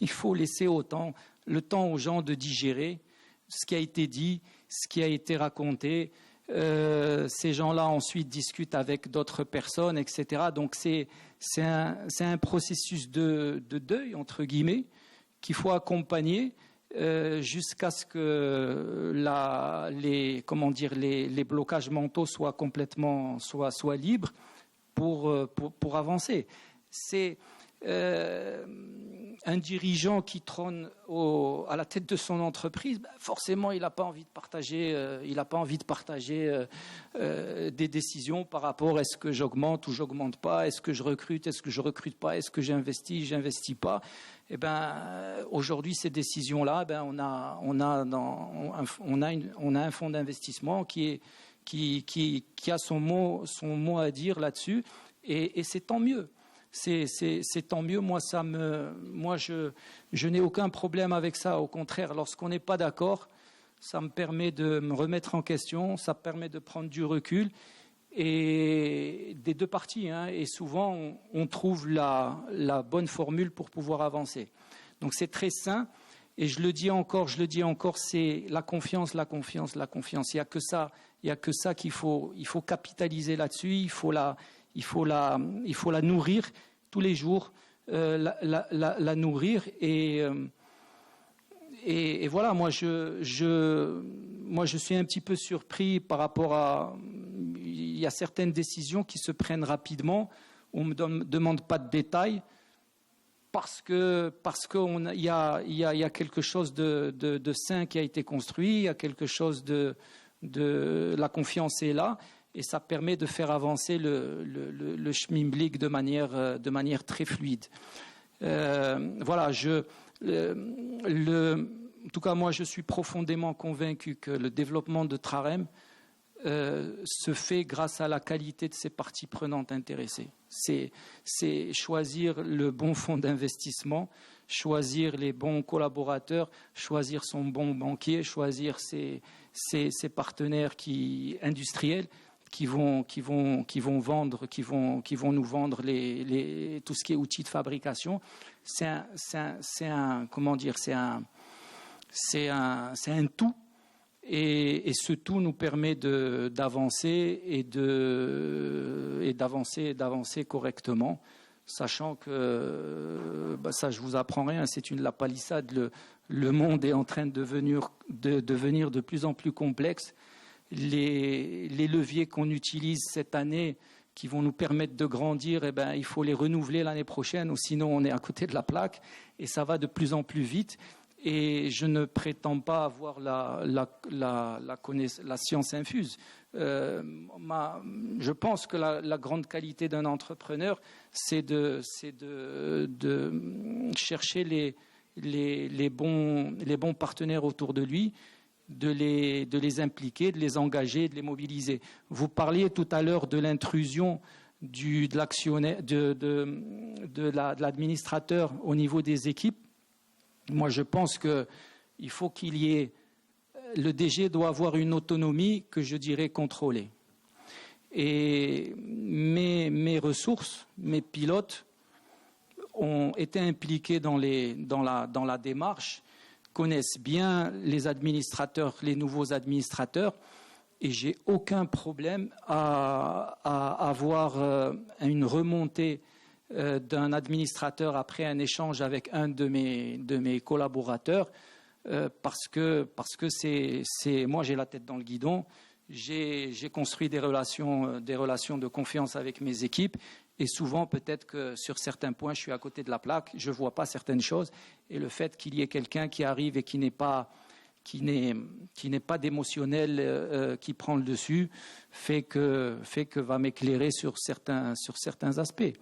il faut laisser le temps aux gens de digérer ce qui a été dit, ce qui a été raconté. Ces gens-là ensuite discutent avec d'autres personnes, etc. Donc c'est un processus de deuil, entre guillemets, qu'il faut accompagner. Jusqu'à ce que les blocages mentaux soient complètement soient libres pour avancer. C'est un dirigeant qui trône à la tête de son entreprise, forcément il n'a pas envie de partager des décisions par rapport est-ce que j'augmente ou j'augmente pas, est-ce que je recrute, est-ce que je recrute pas, est-ce que j'investis pas. Aujourd'hui ces décisions-là, on a un fonds d'investissement qui a son mot à dire là-dessus et c'est tant mieux. C'est tant mieux. Moi, je n'ai aucun problème avec ça. Au contraire, lorsqu'on n'est pas d'accord, ça me permet de me remettre en question, ça permet de prendre du recul et des 2 parties. Et souvent, on trouve la bonne formule pour pouvoir avancer. Donc, c'est très sain. Et je le dis encore, c'est la confiance. Il n'y a que ça qu'il faut capitaliser là-dessus. Il faut la nourrir tous les jours, la nourrir et voilà. Moi, je suis un petit peu surpris par rapport à. Il y a certaines décisions qui se prennent rapidement. On me demande pas de détails parce qu'il y a quelque chose de sain qui a été construit. Il y a quelque chose de la confiance est là. Et ça permet de faire avancer le schmimblick de manière très fluide. Voilà, en tout cas, moi, je suis profondément convaincu que le développement de Trarem se fait grâce à la qualité de ses parties prenantes intéressées. C'est choisir le bon fonds d'investissement, choisir les bons collaborateurs, choisir son bon banquier, choisir ses partenaires industriels qui vont nous vendre tout ce qui est outils de fabrication. C'est un tout. Et ce tout nous permet d'avancer et d'avancer correctement, sachant que ça, je vous apprends rien, c'est la palissade. Le monde est en train de devenir de plus en plus complexe. Les leviers qu'on utilise cette année, qui vont nous permettre de grandir, il faut les renouveler l'année prochaine, ou sinon on est à côté de la plaque, et ça va de plus en plus vite. Et je ne prétends pas avoir la science infuse. Je pense que la grande qualité d'un entrepreneur, c'est de chercher les bons partenaires autour de lui, de les impliquer, de les engager, de les mobiliser. Vous parliez tout à l'heure de l'intrusion de l'administrateur au niveau des équipes. Moi, je pense qu'il faut qu'il y ait... Le DG doit avoir une autonomie que je dirais contrôlée. Et mes ressources, mes pilotes ont été impliqués dans la démarche, connaissent bien les administrateurs, les nouveaux administrateurs, et j'ai aucun problème à avoir une remontée d'un administrateur après un échange avec un de mes collaborateurs, parce que moi j'ai la tête dans le guidon, j'ai construit des relations de confiance avec mes équipes, et souvent peut-être que sur certains points je suis à côté de la plaque, je vois pas certaines choses, et le fait qu'il y ait quelqu'un qui arrive et qui n'est pas d'émotionnel qui prend le dessus fait que va m'éclairer sur certains aspects.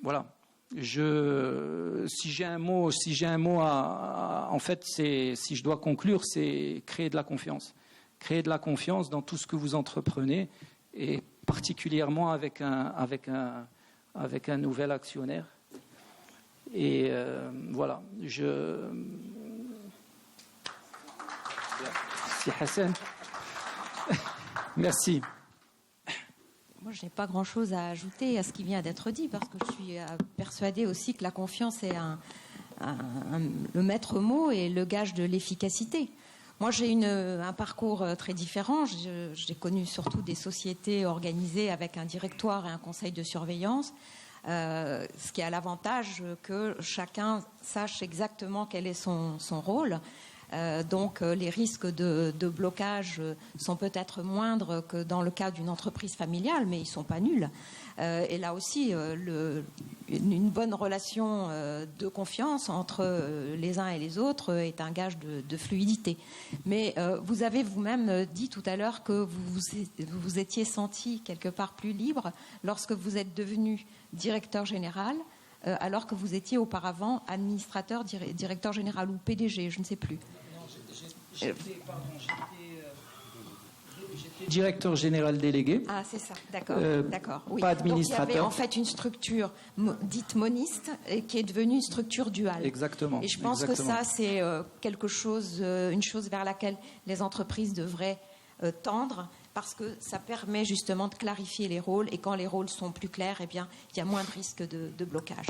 Voilà. Si j'ai un mot en fait, si je dois conclure, c'est créer de la confiance. Créer de la confiance dans tout ce que vous entreprenez, et particulièrement avec un nouvel actionnaire. Et voilà. Merci Hassan. Merci. Moi, je n'ai pas grand-chose à ajouter à ce qui vient d'être dit, parce que je suis persuadée aussi que la confiance est le maître mot et le gage de l'efficacité. Moi, j'ai un parcours très différent. J'ai connu surtout des sociétés organisées avec un directoire et un conseil de surveillance, ce qui a l'avantage que chacun sache exactement quel est son rôle. Donc les risques de blocage sont peut-être moindres que dans le cas d'une entreprise familiale, mais ils ne sont pas nuls. Et là aussi, une bonne relation de confiance entre les uns et les autres est un gage de fluidité. Mais vous avez vous-même dit tout à l'heure que vous vous étiez senti quelque part plus libre lorsque vous êtes devenu directeur général, alors que vous étiez auparavant administrateur, directeur général ou PDG, je ne sais plus. J'étais directeur général délégué. Ah, c'est ça, d'accord. Oui. Pas administrateur. Donc, il y avait en fait une structure dite moniste qui est devenue une structure duale. Exactement. Et je pense que ça, c'est quelque chose, une chose vers laquelle les entreprises devraient tendre, parce que ça permet justement de clarifier les rôles, et quand les rôles sont plus clairs, eh bien, il y a moins de risques de blocage.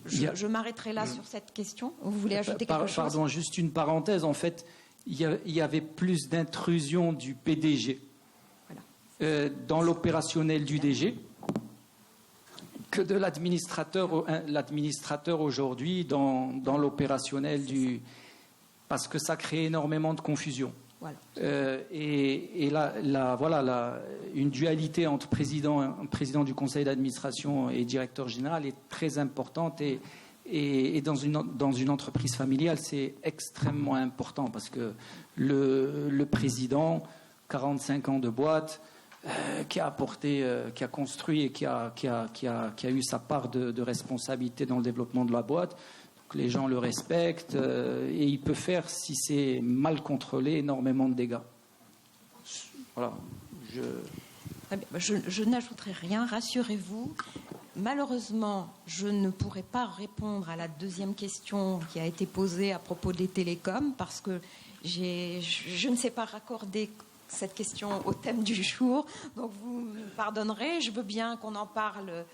Je m'arrêterai là sur cette question. Vous voulez ajouter quelque chose ? Pardon, juste une parenthèse. En fait, il y avait plus d'intrusion du PDG dans l'opérationnel du DG que de l'administrateur. L'administrateur aujourd'hui dans l'opérationnel parce que ça crée énormément de confusion. Voilà. Et là, une dualité entre président du conseil d'administration et directeur général est très importante, et dans une entreprise familiale, c'est extrêmement important, parce que le président, 45 ans de boîte, qui a apporté, qui a construit et qui a eu sa part de responsabilité dans le développement de la boîte. Donc les gens le respectent et il peut faire, si c'est mal contrôlé, énormément de dégâts. Voilà. Je n'ajouterai rien, rassurez-vous. Malheureusement, je ne pourrai pas répondre à la deuxième question qui a été posée à propos des télécoms parce que je ne sais pas raccorder cette question au thème du jour. Donc vous me pardonnerez, je veux bien qu'on en parle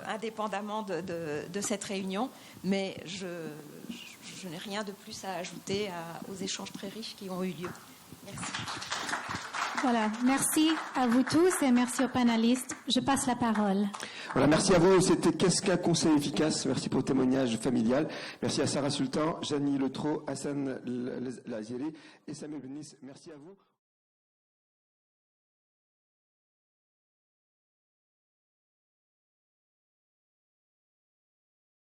indépendamment de cette réunion, mais je n'ai rien de plus à ajouter aux échanges très riches qui ont eu lieu. Merci. Voilà, merci à vous tous et merci aux panélistes. Je passe la parole. Voilà, merci à vous. C'était Qu'est-ce qu'un conseil efficace? Merci pour le témoignage familial. Merci à Sarah Sultan, Janie Letreau, Hassan Laziri et Samuel Benis. Merci à vous.